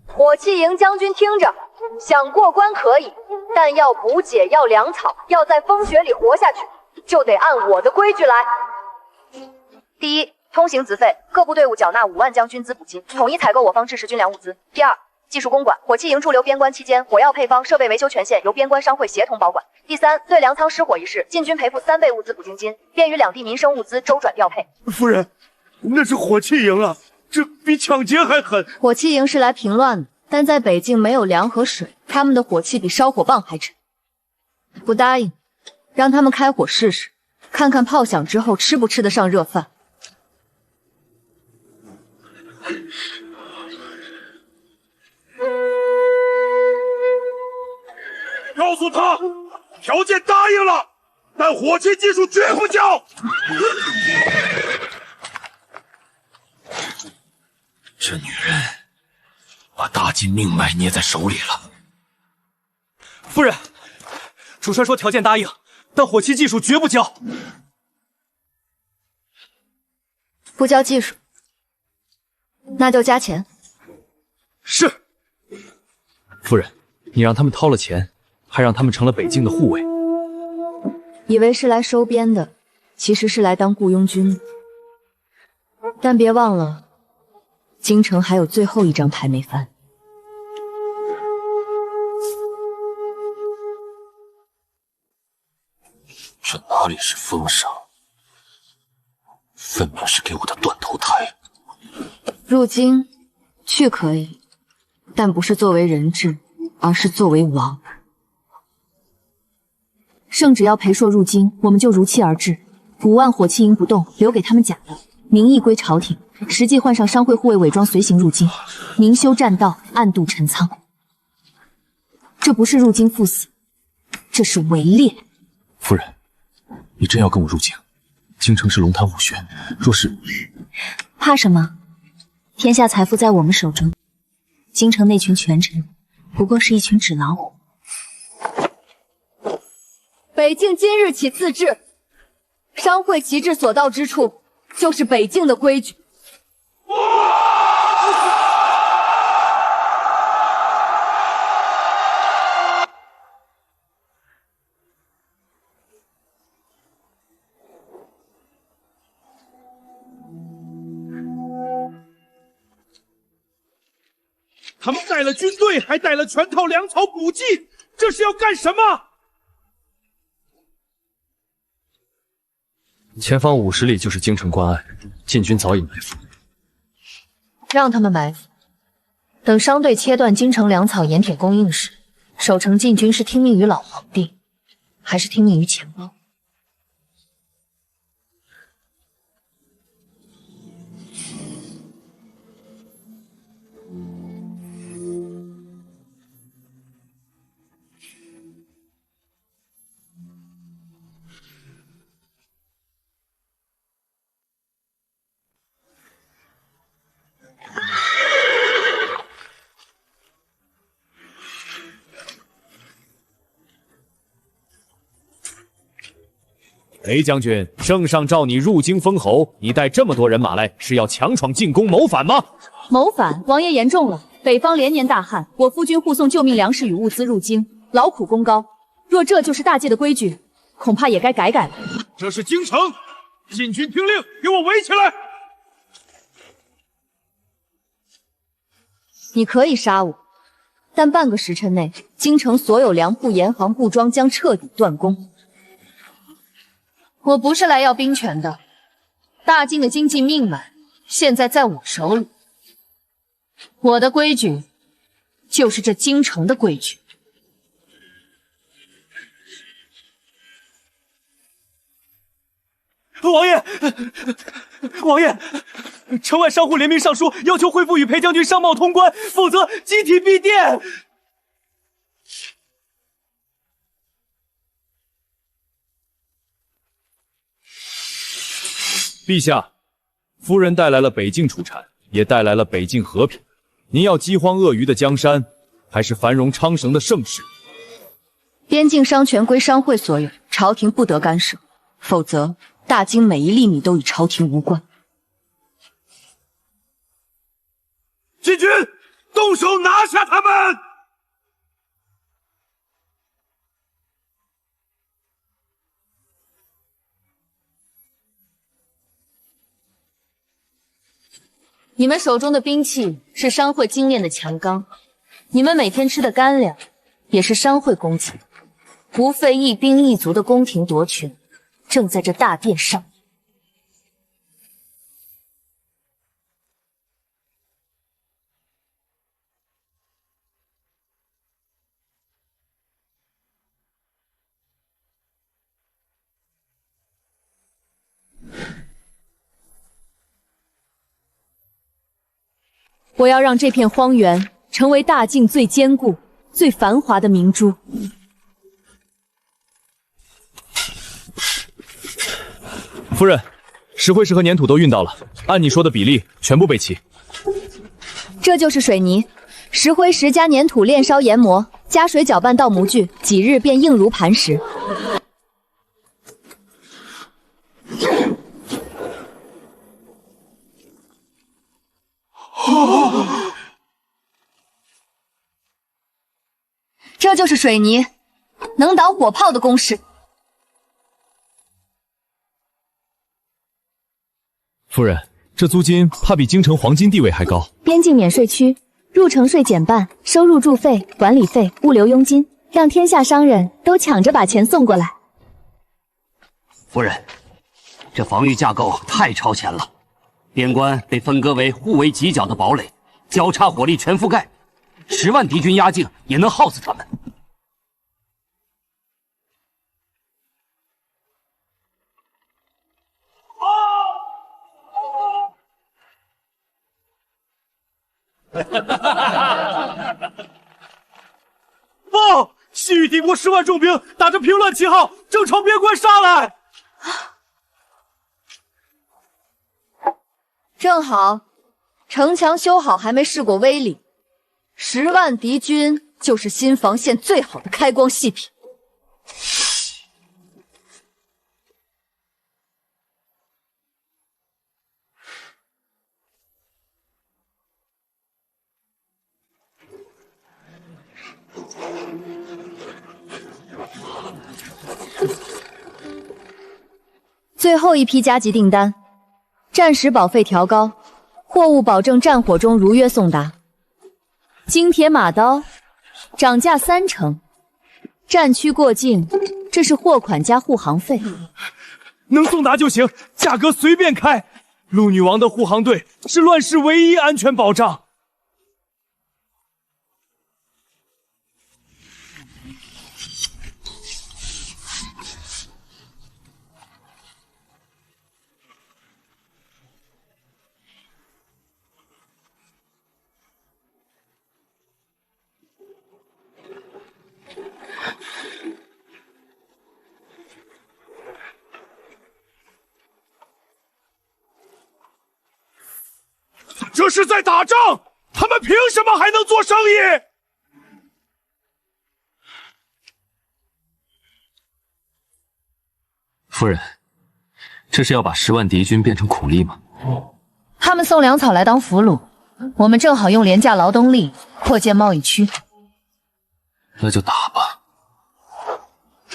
火器营将军听着，想过关可以，但要补给，要粮草，要在风雪里活下去，就得按我的规矩来。第一，通行资费，各部队伍缴纳5万将军资补金，统一采购我方制式军粮物资。第二，技术公管，火器营驻留边关期间，火药配方、设备维修权限由边关商会协同保管。第三，对粮仓失火一事，禁军赔付3倍物资补金金，便于两地民生物资周转调配。夫人，那是火器营啊，这比抢劫还狠。火器营是来平乱的，但在北境没有粮和水，他们的火器比烧火棒还沉。不答应，让他们开火试试，看看炮响之后吃不吃得上热饭。告诉他，条件答应了，但火器技术绝不交。这女人把大晋命脉捏在手里了。夫人，主帅说条件答应，但火器技术绝不交。不交技术，那就加钱。是。夫人，你让他们掏了钱，还让他们成了北境的护卫。以为是来收编的，其实是来当雇佣军的。但别忘了，京城还有最后一张牌没翻。这哪里是封赏，分明是给我的断头台。入京去可以，但不是作为人质，而是作为王。圣旨要裴硕入京，我们就如期而至。5万火器营不动，留给他们假的，名义归朝廷，实际换上商会护卫伪装随行入京，明修栈道，暗度陈仓。这不是入京赴死，这是围猎。夫人，你真要跟我入京？京城是龙潭虎穴，若是……怕什么？天下财富在我们手中，京城那群权臣不过是一群纸老虎。北境今日起自治，商会旗帜所到之处，就是北境的规矩。哇！他们带了军队，还带了全套粮草补给，这是要干什么？前方50里就是京城关隘，晋军早已埋伏。让他们埋伏，等商队切断京城粮草盐铁供应时，守城禁军是听命于老皇帝，还是听命于钱包？裴将军，圣上召你入京封侯，你带这么多人马来，是要强闯进宫谋反吗？谋反，王爷言重了。北方连年大旱，我夫君护送救命粮食与物资入京，劳苦功高。若这就是大界的规矩，恐怕也该改改了。这是京城，禁军听令，给我围起来！你可以杀我，但半个时辰内，京城所有粮铺、盐行、布庄将彻底断供。我不是来要兵权的，大晋的经济命脉现在在我手里，我的规矩就是这京城的规矩。王爷，城外商户联名上书，要求恢复与裴将军商贸通关，否则集体闭店。陛下，夫人带来了北境出产，也带来了北境和平。您要饥荒鳄鱼的江山，还是繁荣昌盛的盛世？边境商权归商会所有，朝廷不得干涉，否则大京每一粒米都与朝廷无关。禁军，动手拿下他们！你们手中的兵器是商会精炼的强钢，你们每天吃的干粮也是商会供给，不费一兵一卒的宫廷夺权，正在这大殿上。我要让这片荒原成为大晋最坚固、最繁华的明珠。夫人，石灰石和粘土都运到了，按你说的比例全部备齐。这就是水泥，石灰石加粘土炼烧研磨，加水搅拌到模具，几日便硬如磐石。这就是水泥，能挡火炮的工事。夫人，这租金怕比京城黄金地位还高。边境免税区，入城税减半，收入住费、管理费、物流佣金，让天下商人都抢着把钱送过来。夫人，这防御架构太超前了，边关被分割为互为犄角的堡垒，交叉火力全覆盖，10万敌军压境也能耗死他们。报！西域帝国10万重兵打着平乱旗号，正朝边关杀来。正好，城墙修好还没试过威力，10万敌军就是新防线最好的开光细品。最后一批加急订单，战时保费调高，货物保证战火中如约送达。金铁马刀涨价30%，战区过境，这是货款加护航费，能送达就行，价格随便开。陆女王的护航队是乱世唯一安全保障。这是在打仗，他们凭什么还能做生意？夫人，这是要把10万敌军变成苦力吗？他们送粮草来当俘虏，我们正好用廉价劳动力扩建贸易区。那就打吧！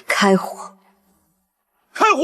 开火！开火！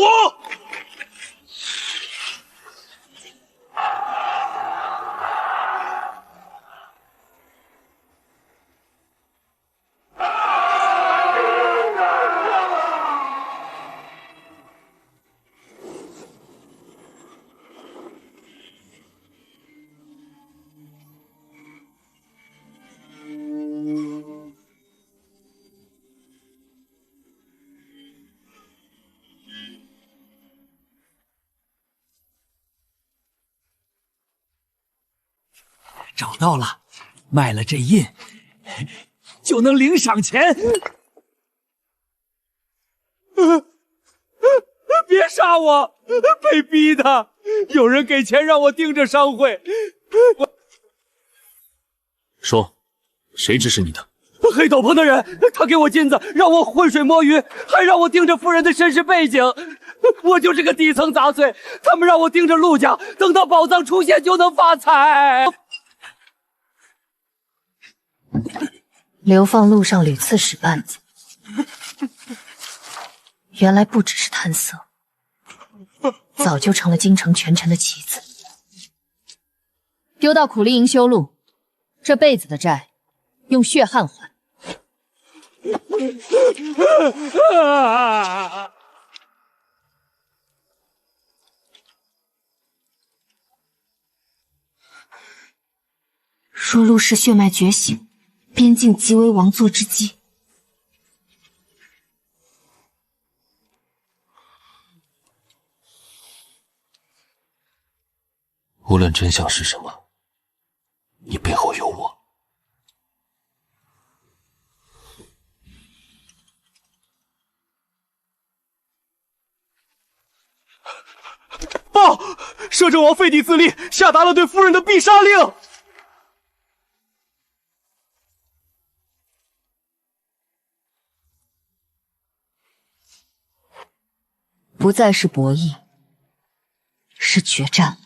找到了，卖了这印就能领赏钱。别杀我！被逼的，有人给钱让我盯着商会。说，谁指使你的？黑斗篷的人，他给我金子，让我浑水摸鱼，还让我盯着夫人的身世背景。我就是个底层杂碎，他们让我盯着陆家，等到宝藏出现就能发财。流放路上屡次使绊子，原来不只是贪色，早就成了京城权臣的棋子。丢到苦力营修路，这辈子的债用血汗还。若陆氏血脉觉醒，边境即为王座之基。无论真相是什么，你背后有我。报！摄政王废帝自立，下达了对夫人的必杀令。不再是博弈，是决战。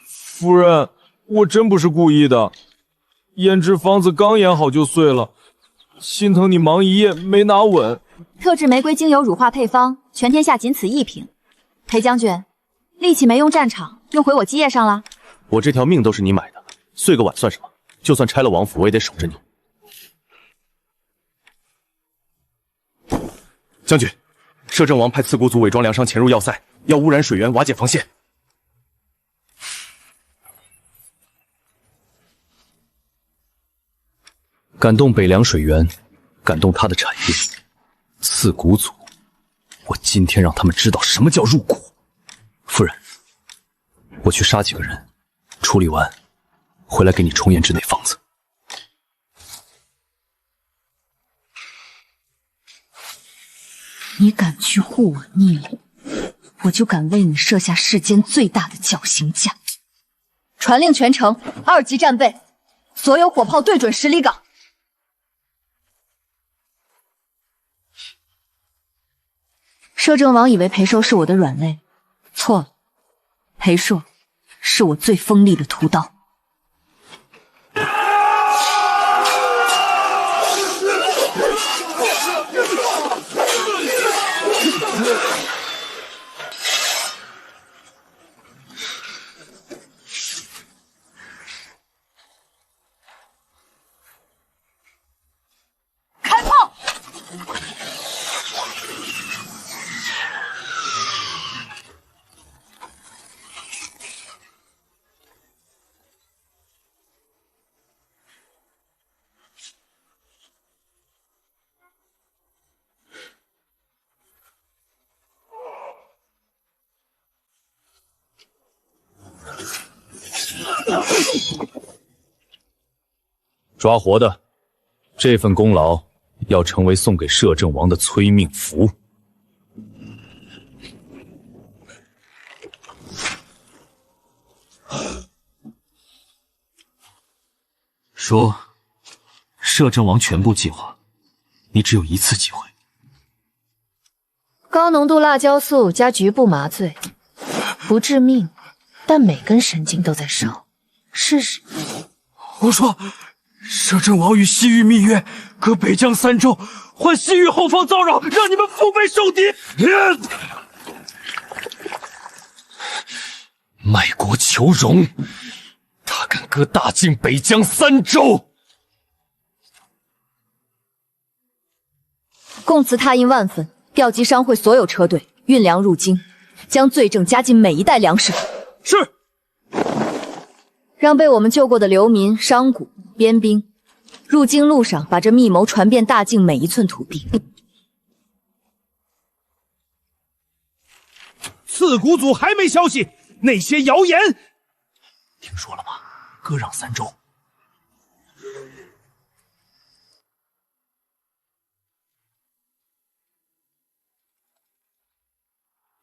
夫人，我真不是故意的，胭脂方子刚研好就碎了，心疼你忙一夜没拿稳。特制玫瑰精油乳化配方，全天下仅此一瓶。裴将军，力气没用战场，用回我基业上了。我这条命都是你买的，碎个碗算什么？就算拆了王府，我也得守着你。将军，摄政王派刺骨组伪装粮商潜入要塞，要污染水源，瓦解防线。感动北凉水源，感动他的产业。刺骨组，我今天让他们知道什么叫入股。夫人，我去杀几个人，处理完回来给你重研制那方子。你敢去护我逆鳞，我就敢为你设下世间最大的绞刑架。传令全城，2级战备，所有火炮对准10里岗。摄政王以为裴寿是我的软肋，错了，裴硕是我最锋利的屠刀。抓活的，这份功劳要成为送给摄政王的催命符。说，摄政王全部计划，你只有一次机会。高浓度辣椒素加局部麻醉，不致命，但每根神经都在烧。试试。我说，摄政王与西域密约，隔北疆3州，还西域后方骚扰，让你们腹背受敌。卖国求荣，他敢割大晋、北疆3州！供词拓印万份，调集商会所有车队，运粮入京，将罪证加进每一袋粮食。是。让被我们救过的流民、商贾、边兵，入京路上把这密谋传遍大晋每一寸土地。刺骨组还没消息，那些谣言，听说了吗？割让3州。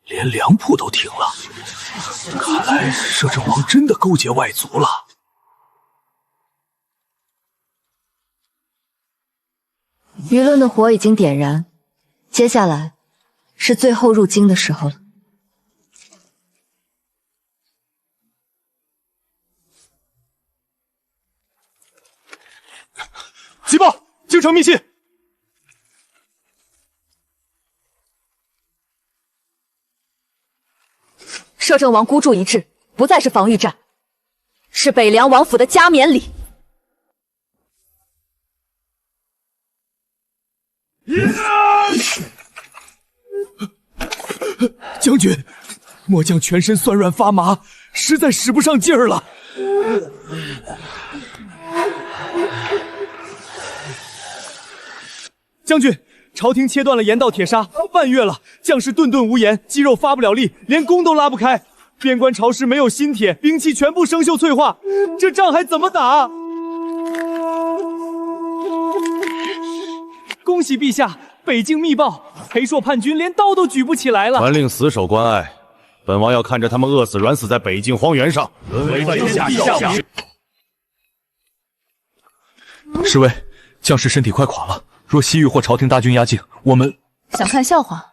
连粮铺都停了，看来摄政王真的勾结外族了。舆论的火已经点燃，接下来是最后入京的时候了。急报，京城密信。摄政王孤注一掷，不再是防御战，是北凉王府的加冕礼。将军，末将全身酸软发麻，实在使不上劲儿了。将军，朝廷切断了盐道铁砂，半月了，将士顿顿无言，肌肉发不了力，连弓都拉不开。边关潮湿，没有新铁，兵器全部生锈脆化，这仗还怎么打？恭喜陛下，北境密报，裴硕叛军连刀都举不起来了。传令死守关隘，本王要看着他们饿死软死在北境荒原上，沦为陛下笑柄。侍卫，将士身体快垮了，若西域或朝廷大军压境，我们想看笑话？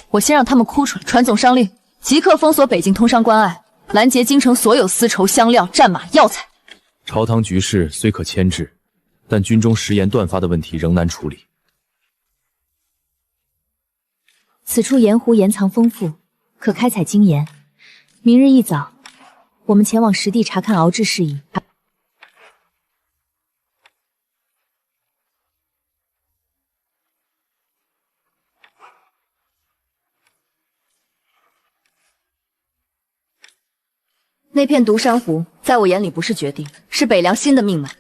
我先让他们哭出来。传总商令，即刻封锁北境通商关隘，拦截京城所有丝绸、香料、战马、药材。朝堂局势虽可牵制，但军中食盐断发的问题仍难处理。此处盐湖盐藏丰富，可开采精盐。明日一早，我们前往实地查看熬制事宜。那片独山湖，在我眼里不是决定，是北凉新的命脉。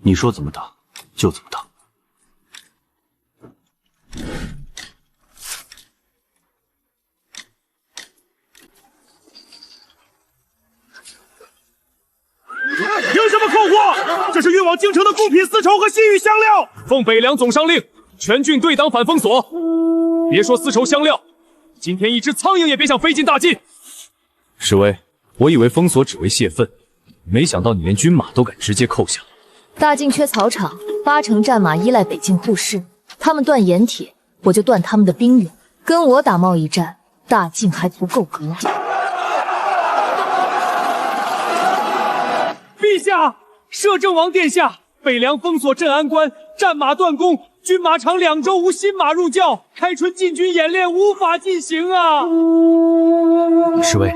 你说怎么打就怎么打。凭什么扣货？这是运往京城的贡品丝绸和西域香料。奉北凉总商令，全军对党反封锁。别说丝绸香料，今天一只苍蝇也别想飞进大晋。侍卫，我以为封锁只为泄愤，没想到你连军马都敢直接扣下。大晋缺草场，80%战马依赖北境护市，他们断盐铁，我就断他们的兵源。跟我打贸易战，大晋还不够格。陛下，摄政王殿下，北凉封锁镇安关，战马断供，军马场2周无新马入教，开春进军演练无法进行啊！侍卫，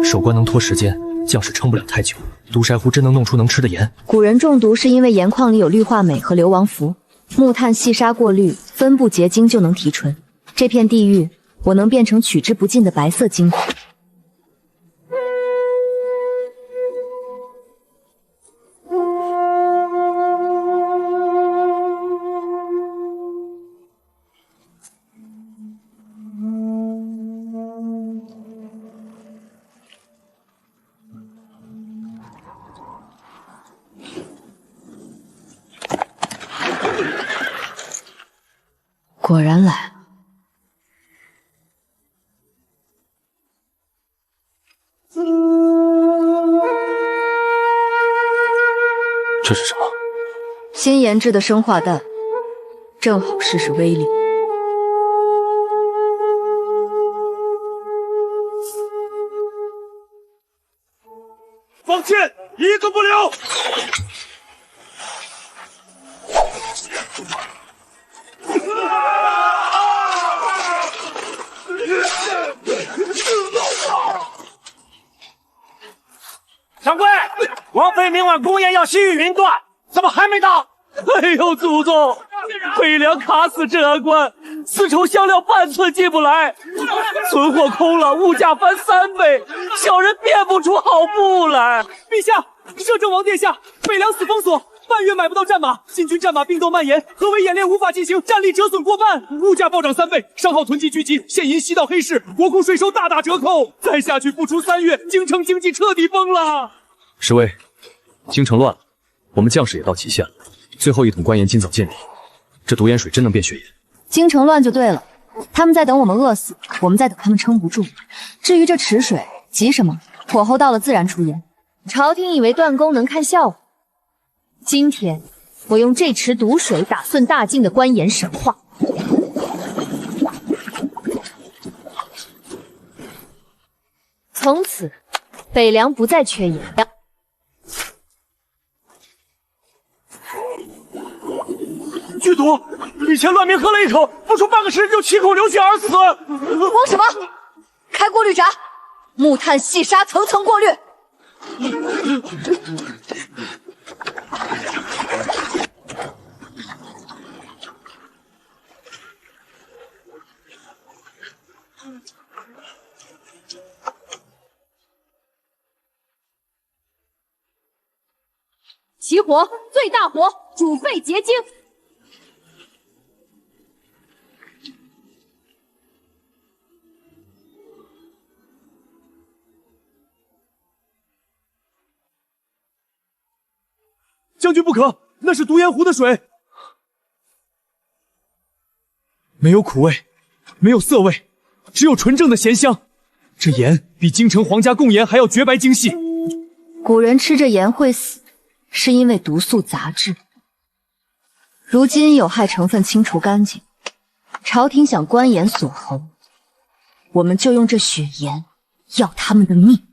守关能拖时间，将士撑不了太久。毒筛湖真能弄出能吃的盐？古人中毒是因为盐矿里有氯化镁和硫磺氟，木炭细砂过滤，分布结晶就能提纯。这片地域，我能变成取之不尽的白色金块。果然来了。这是什么？新研制的生化弹，正好试试威力。放箭，一个不留！掌柜，王妃明晚公宴要西域云段，怎么还没到？哎呦，祖宗！北凉卡死镇安官，丝绸香料半寸进不来，存货空了，物价翻3倍，小人变不出好布来。陛下，摄政王殿下，北凉死封锁，半月买不到战马，晋军战马并斗蔓延，合围演练无法进行，战力折损过半，物价暴涨3倍，商号囤积聚集，现银吸到黑市，国库税收大打折扣，再下去不出3月，京城经济彻底崩了。侍卫，京城乱了，我们将士也到极限了，最后一桶官盐今早见底，这毒盐水真能变血盐。京城乱就对了，他们在等我们饿死，我们在等他们撑不住。至于这池水，急什么？火候到了自然出盐。朝廷以为断供能看笑话，今天我用这池毒水打碎大晋的官盐神话。从此，北凉不再缺盐。剧毒！以前乱民喝了一口，不出半个时辰就7孔流血而死。慌什么？开过滤闸，木炭细沙层层过滤。起火，最大火，煮沸结晶。将军不可，那是毒盐湖的水，没有苦味，没有涩味，只有纯正的咸香。这盐比京城皇家贡盐还要绝白精细。古人吃这盐会死，是因为毒素杂质。如今有害成分清除干净，朝廷想官盐锁喉，我们就用这血盐要他们的命。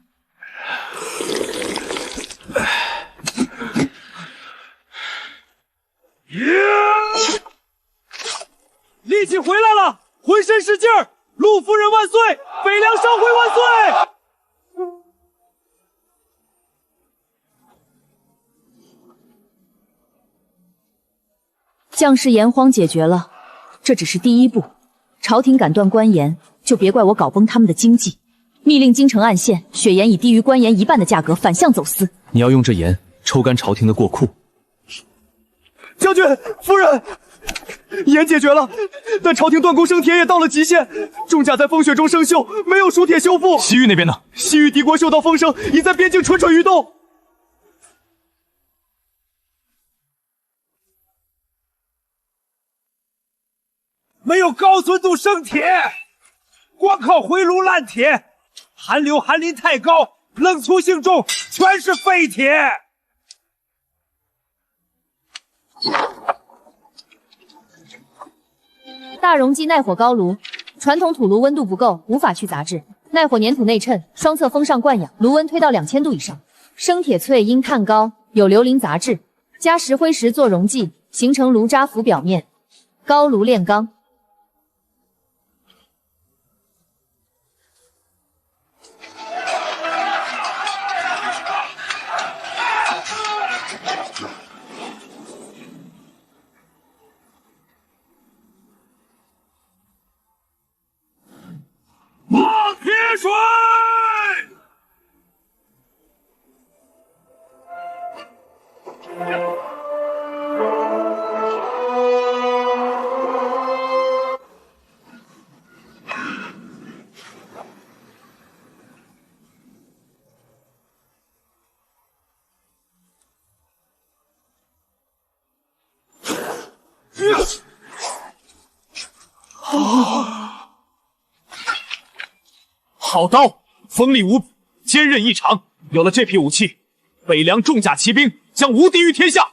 力气回来了，浑身是劲儿！陆夫人万岁！北凉商会万岁！将士盐荒解决了，这只是第一步。朝廷敢断官盐，就别怪我搞崩他们的经济。密令京城岸县血盐以低于官盐1半的价格反向走私。你要用这盐抽干朝廷的过库。将军，夫人，盐解决了，但朝廷断供生铁也到了极限，重甲在风雪中生锈，没有熟铁修复。西域那边呢？西域敌国嗅到风声，已在边境蠢蠢欲动。没有高纯度生铁，光靠回炉烂铁，寒流寒林太高，冷粗性重，全是废铁。大容积耐火高炉，传统土炉温度不够，无法去杂质。耐火粘土内衬，双侧封上灌氧，炉温推到2000度以上。生铁淬因碳高，有硫磷杂质，加石灰石做溶剂，形成炉渣浮表面。高炉炼钢。冒铁水！好刀，锋利无比，坚韧异常。有了这批武器，北凉重甲骑兵将无敌于天下。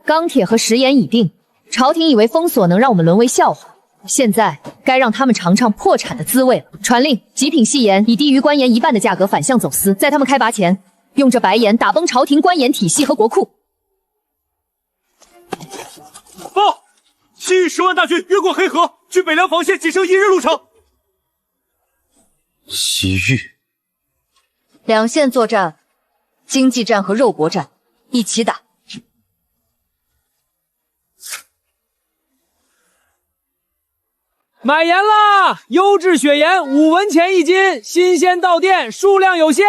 钢铁和食盐已定，朝廷以为封锁能让我们沦为笑话，现在该让他们尝尝破产的滋味了。传令，极品细盐以低于官盐1半的价格反向走私，在他们开拔前，用这白盐打崩朝廷官盐体系和国库。报，西域10万大军越过黑河，距北凉防线仅剩1日路程。西域两线作战，经济战和肉搏战一起打。买盐啦！优质雪盐5文钱1斤，新鲜到店，数量有限。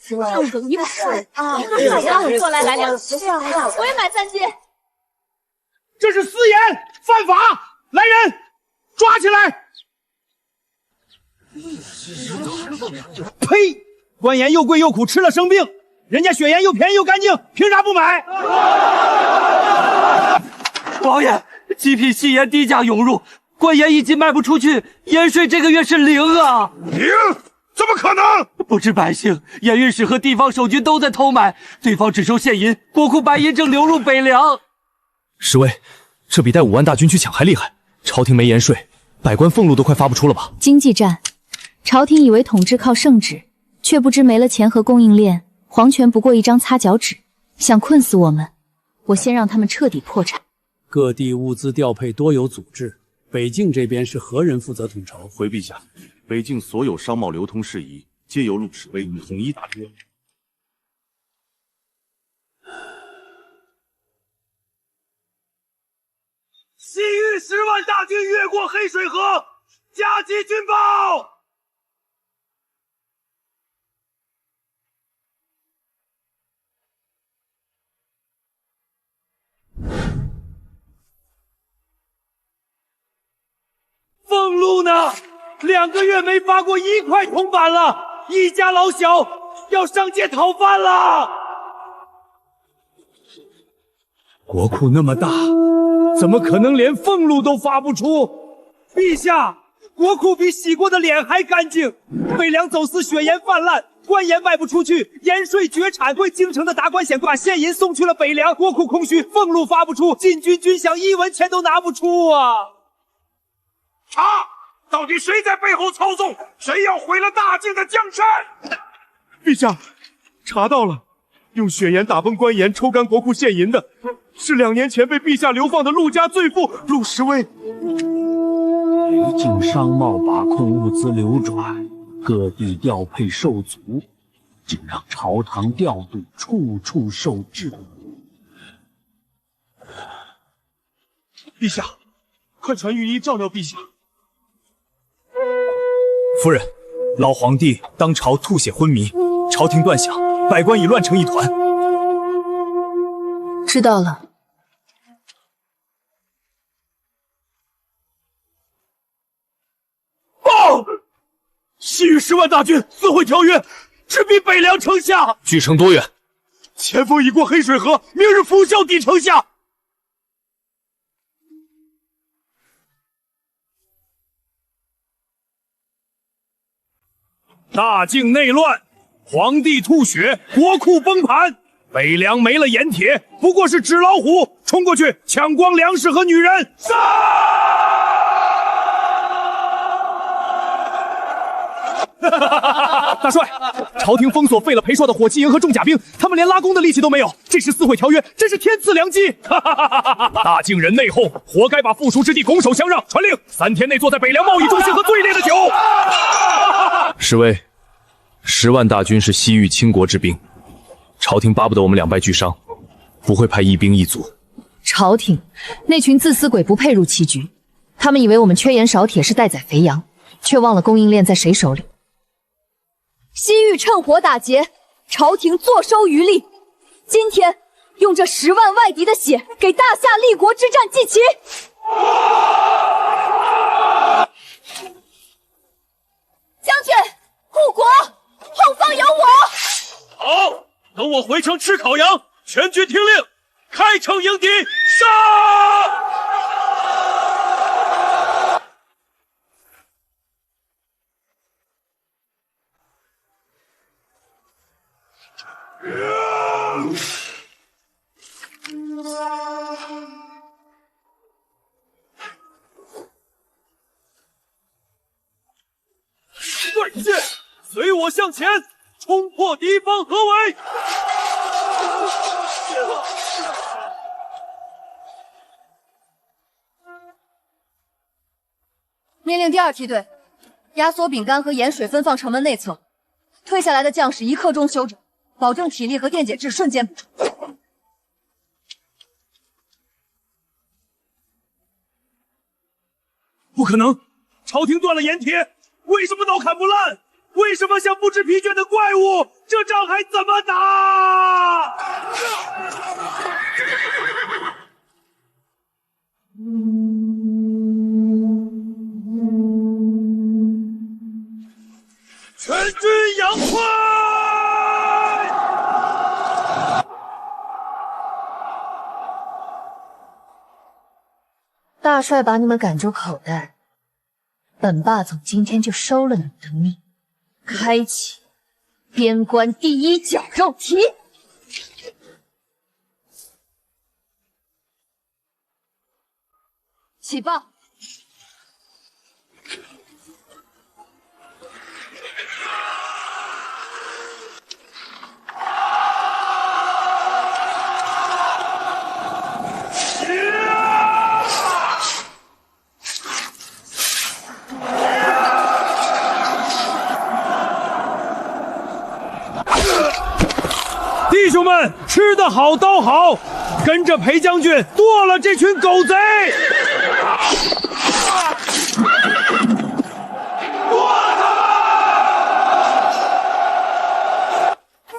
正等一会啊！过来2斤，我也买3斤。这是私盐，犯法！来人，抓起来！呸！官盐又贵又苦，吃了生病。人家雪盐又便宜又干净，凭啥不买？王爷，极品细盐低价涌入，官盐1斤卖不出去，盐税这个月是0啊！0？怎么可能？不知百姓，盐运使和地方守军都在偷买，对方只收现银，国库白银正流入北凉。侍卫，这比带5万大军去抢还厉害。朝廷没盐税，百官俸禄都快发不出了吧？经济战，朝廷以为统治靠圣旨，却不知没了钱和供应链，皇权不过一张擦脚纸。想困死我们，我先让他们彻底破产。各地物资调配多有组织，北境这边是何人负责统筹？回陛下，北境所有商贸流通事宜皆由陆侍卫统一打理。西域10万大军越过黑水河，加急军报！俸禄呢？2个月没发过1块铜板了，一家老小要上街讨饭了。国库那么大，怎么可能连俸禄都发不出？陛下，国库比洗过的脸还干净。北凉走私雪盐泛滥，官盐卖不出去，盐税绝产，为京城的达官显贵把现银送去了北凉，国库空虚，俸禄发不出，禁军军饷1文钱都拿不出啊！查，到底谁在背后操纵？谁要毁了大晋的江山？陛下，查到了，用血盐打崩官盐、抽干国库现银的，是2年前被陛下流放的陆家罪妇陆时威。北境商贸把控物资流转，各地调配受阻，竟让朝堂调度处处受制。陛下，快传御医照料陛下。夫人，老皇帝当朝吐血昏迷，朝廷断响，百官已乱成一团。知道了。报！西域10万大军撕毁条约，直逼北凉城下。距城多远？前锋已过黑水河，明日拂晓抵城下。大境内乱，皇帝吐血，国库崩盘，北凉没了盐铁，不过是纸老虎，冲过去抢光粮食和女人。杀！大帅，朝廷封锁废了裴硕的火器营和重甲兵，他们连拉弓的力气都没有，这时撕毁条约，真是天赐良机。大境人内讧，活该把富庶之地拱手相让。传令，3天内坐在北凉贸易中心喝最烈的酒。侍卫，10万大军是西域倾国之兵，朝廷巴不得我们2败俱伤，不会派一兵一卒。朝廷那群自私鬼不配入棋局，他们以为我们缺盐少铁是待宰肥羊，却忘了供应链在谁手里。西域趁火打劫，朝廷坐收渔利。今天用这10万外敌的血，给大夏立国之战祭旗。将军，护国，后方有我。好，等我回城吃烤羊，全军听令，开城迎敌，杀！对剑，随我向前，冲破敌方合围。命令第2梯队，压缩饼干和盐水分放城门内侧，退下来的将士1刻钟休整，保证体力和电解质瞬间补充。不可能！朝廷断了盐铁，为什么刀砍不烂？为什么像不知疲倦的怪物？这仗还怎么打？全军扬快！大帅把你们赶出口袋，本霸总今天就收了你们的命，开启边关第1绞肉题。起报。弟兄们，吃得好，刀好，跟着裴将军剁了这群狗贼！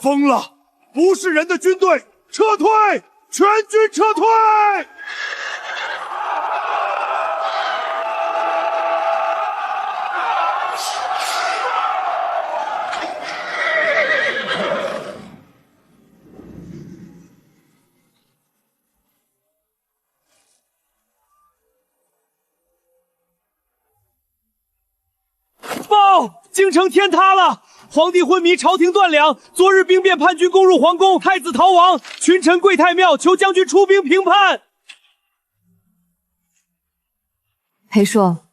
疯了！不是人的军队，撤退！全军撤退！报！京城天塌了！皇帝昏迷，朝廷断粮。昨日兵变叛军攻入皇宫，太子逃亡，群臣跪太庙，求将军出兵平叛。裴硕，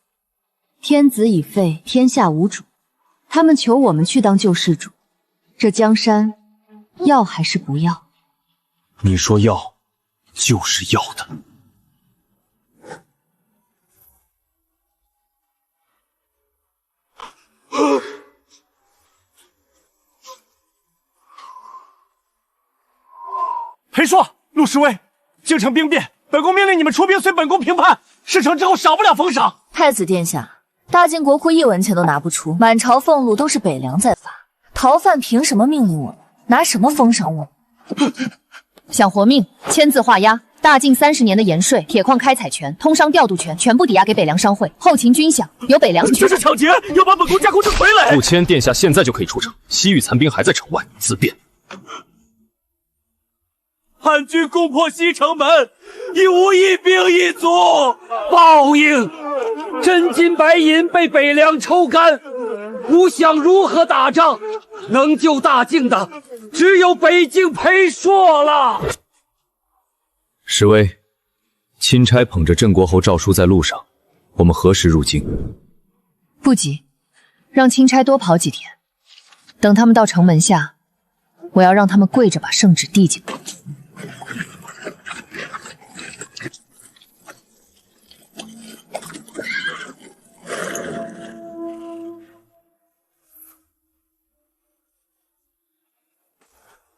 天子已废，天下无主，他们求我们去当救世主，这江山要还是不要？你说要，就是要的。裴硕，陆侍卫，京城兵变，本宫命令你们出兵随本宫平叛，事成之后少不了封赏。太子殿下，大晋国库1文钱都拿不出，满朝俸禄都是北凉在发，逃犯凭什么命令我们？拿什么封赏我们？想活命，签字画押。大晋30年的盐税、铁矿开采权、通商调度权全部抵押给北凉商会，后勤军饷由北凉。这是抢劫，要把本宫架空成傀儡。不签，殿下现在就可以出城。西域残兵还在城外，自便。汉军攻破西城门，已无一兵一卒，报应！真金白银被北凉抽干，吾想如何打仗？能救大晋的，只有北境裴硕了。侍卫，钦差捧着郑国侯诏书在路上，我们何时入京？不急，让钦差多跑几天，等他们到城门下，我要让他们跪着把圣旨递进来。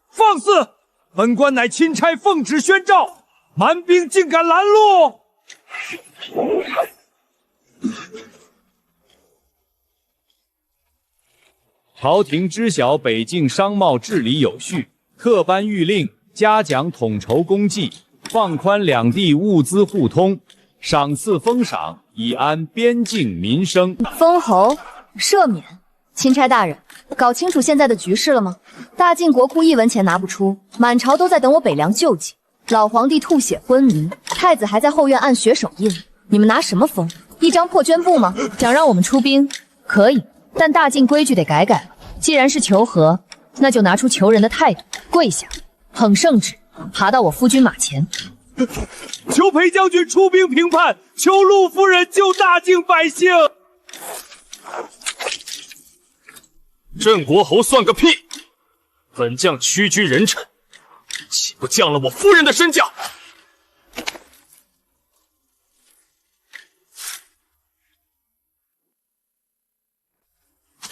放肆！本官乃钦差奉旨宣诏，蛮兵竟敢拦路！朝廷知晓北境商贸治理有序，特颁谕令，嘉奖统筹功绩，放宽两地物资互通，赏赐封赏，以安边境民生。封侯赦免。钦差大人，搞清楚现在的局势了吗？大晋国库1文钱拿不出，满朝都在等我北凉救济。老皇帝吐血昏迷，太子还在后院按血手印。你们拿什么封？一张破绢布吗？想让我们出兵，可以，但大晋规矩得改改了。既然是求和，那就拿出求人的态度，跪下，捧圣旨，爬到我夫君马前。求裴将军出兵平叛，求陆夫人救大晋百姓。镇国侯算个屁！本将屈居人臣，岂不降了我夫人的身价？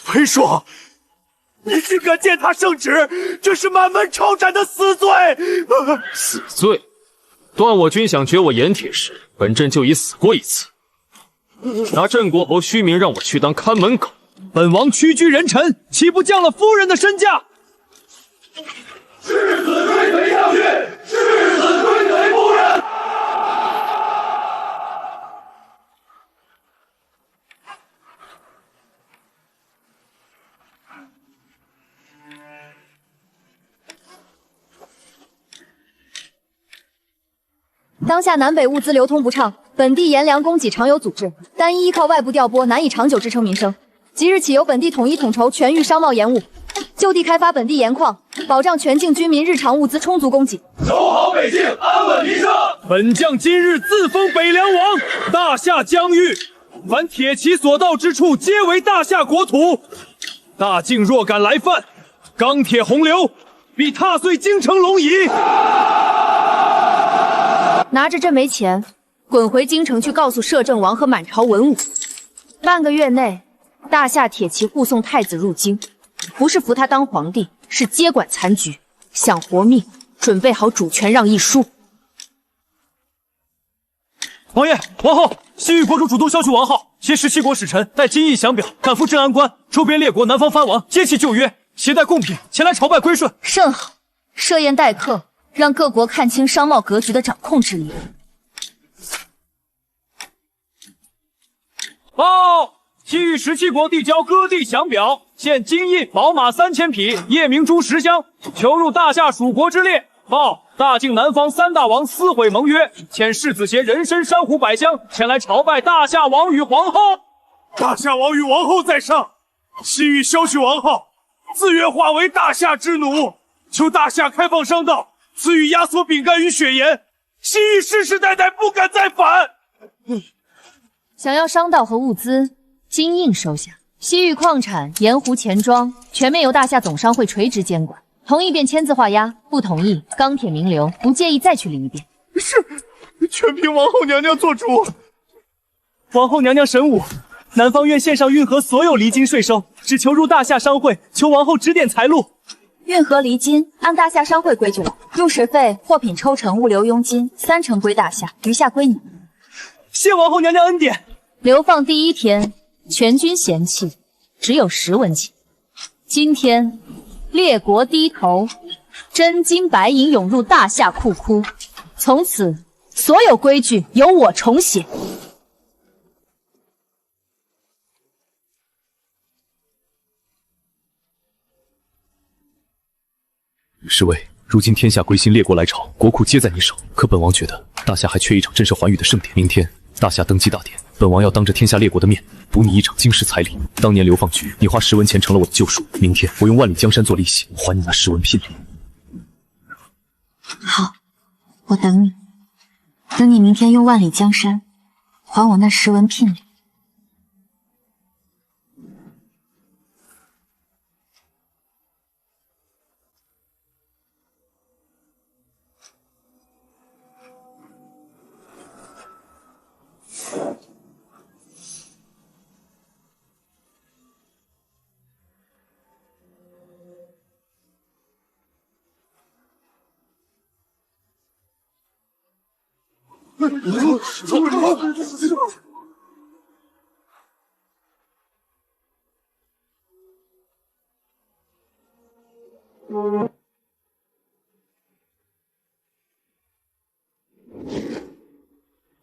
裴硕，你竟敢践踏圣旨，这是满门抄斩的死罪！死罪？段我军想绝我盐铁时，本镇就已死过一次。拿镇国侯虚名让我去当看门狗，本王屈居人臣，岂不降了夫人的身价？誓死追随将军，誓死追随夫人。当下南北物资流通不畅，本地盐粮供给常有阻滞，单一依靠外部调拨难以长久支撑民生。即日起由本地统一统筹全域商贸盐务，就地开发本地盐矿，保障全境居民日常物资充足供给，守好北境，安稳民生。本将今日自封北凉王，大夏疆域，凡铁骑所到之处，皆为大夏国土。大晋若敢来犯，钢铁洪流必踏碎京城龙椅。拿着这枚钱，滚回京城去告诉摄政王和满朝文武，半个月内，大夏铁骑护送太子入京，不是扶他当皇帝，是接管残局。想活命，准备好主权让一书。王爷、王后，西域国主主动消去王浩携17国使臣，带金印降表，赶赴镇安关。周边列国南方藩王皆弃旧约，携带贡品前来朝拜归顺。甚好，设宴待客，让各国看清商贸格局的掌控之力。报！西域17国递交各地降表，现金印、宝马3000匹，夜明珠10箱，求入大夏属国之列。报！大晋南方3大王撕毁盟约，遣世子携人参、珊瑚100箱前来朝拜大夏王与皇后。大夏王与王后在上，西域削去王后，自愿化为大夏之奴，求大夏开放商道，赐予压缩饼干与血盐，西域世世代代不敢再反。想要商道和物资，金印收下。西域矿产、盐湖、钱庄全面由大夏总商会垂直监管，同意便签字画押，不同意钢铁名流，不介意再去领一遍。是，全凭王后娘娘做主。王后娘娘神武，南方愿献上运河所有离京税收，只求入大夏商会，求王后指点财路。运河离京按大夏商会规矩来，入食费、货品抽成、物流佣金30%归大夏，余下归你。谢王后娘娘恩典。流放第1天，全军嫌弃，只有10文钱。今天，列国低头，真金白银涌入大夏库窟，从此所有规矩由我重写。侍卫，如今天下归心列国来朝，国库皆在你手。可本王觉得大夏还缺一场震慑寰宇的盛典。明天大夏登基大典，本王要当着天下列国的面补你一场惊世彩礼。当年流放局，你花10文钱成了我的救赎。明天我用万里江山做利息，还你那10文聘礼。好，我等你，等你明天用万里江山还我那10文聘礼。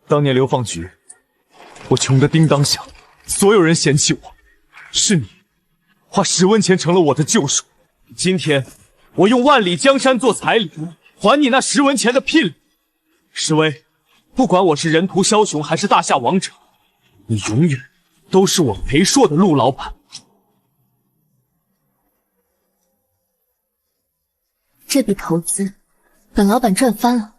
当年流放局，我穷得叮当响，所有人嫌弃我，是你花10文钱成了我的救赎。今天我用万里江山做彩礼，还你那10文钱的聘礼。石威，不管我是人屠枭雄还是大夏王者，你永远都是我裴硕的陆老板。这笔投资，本老板赚翻了。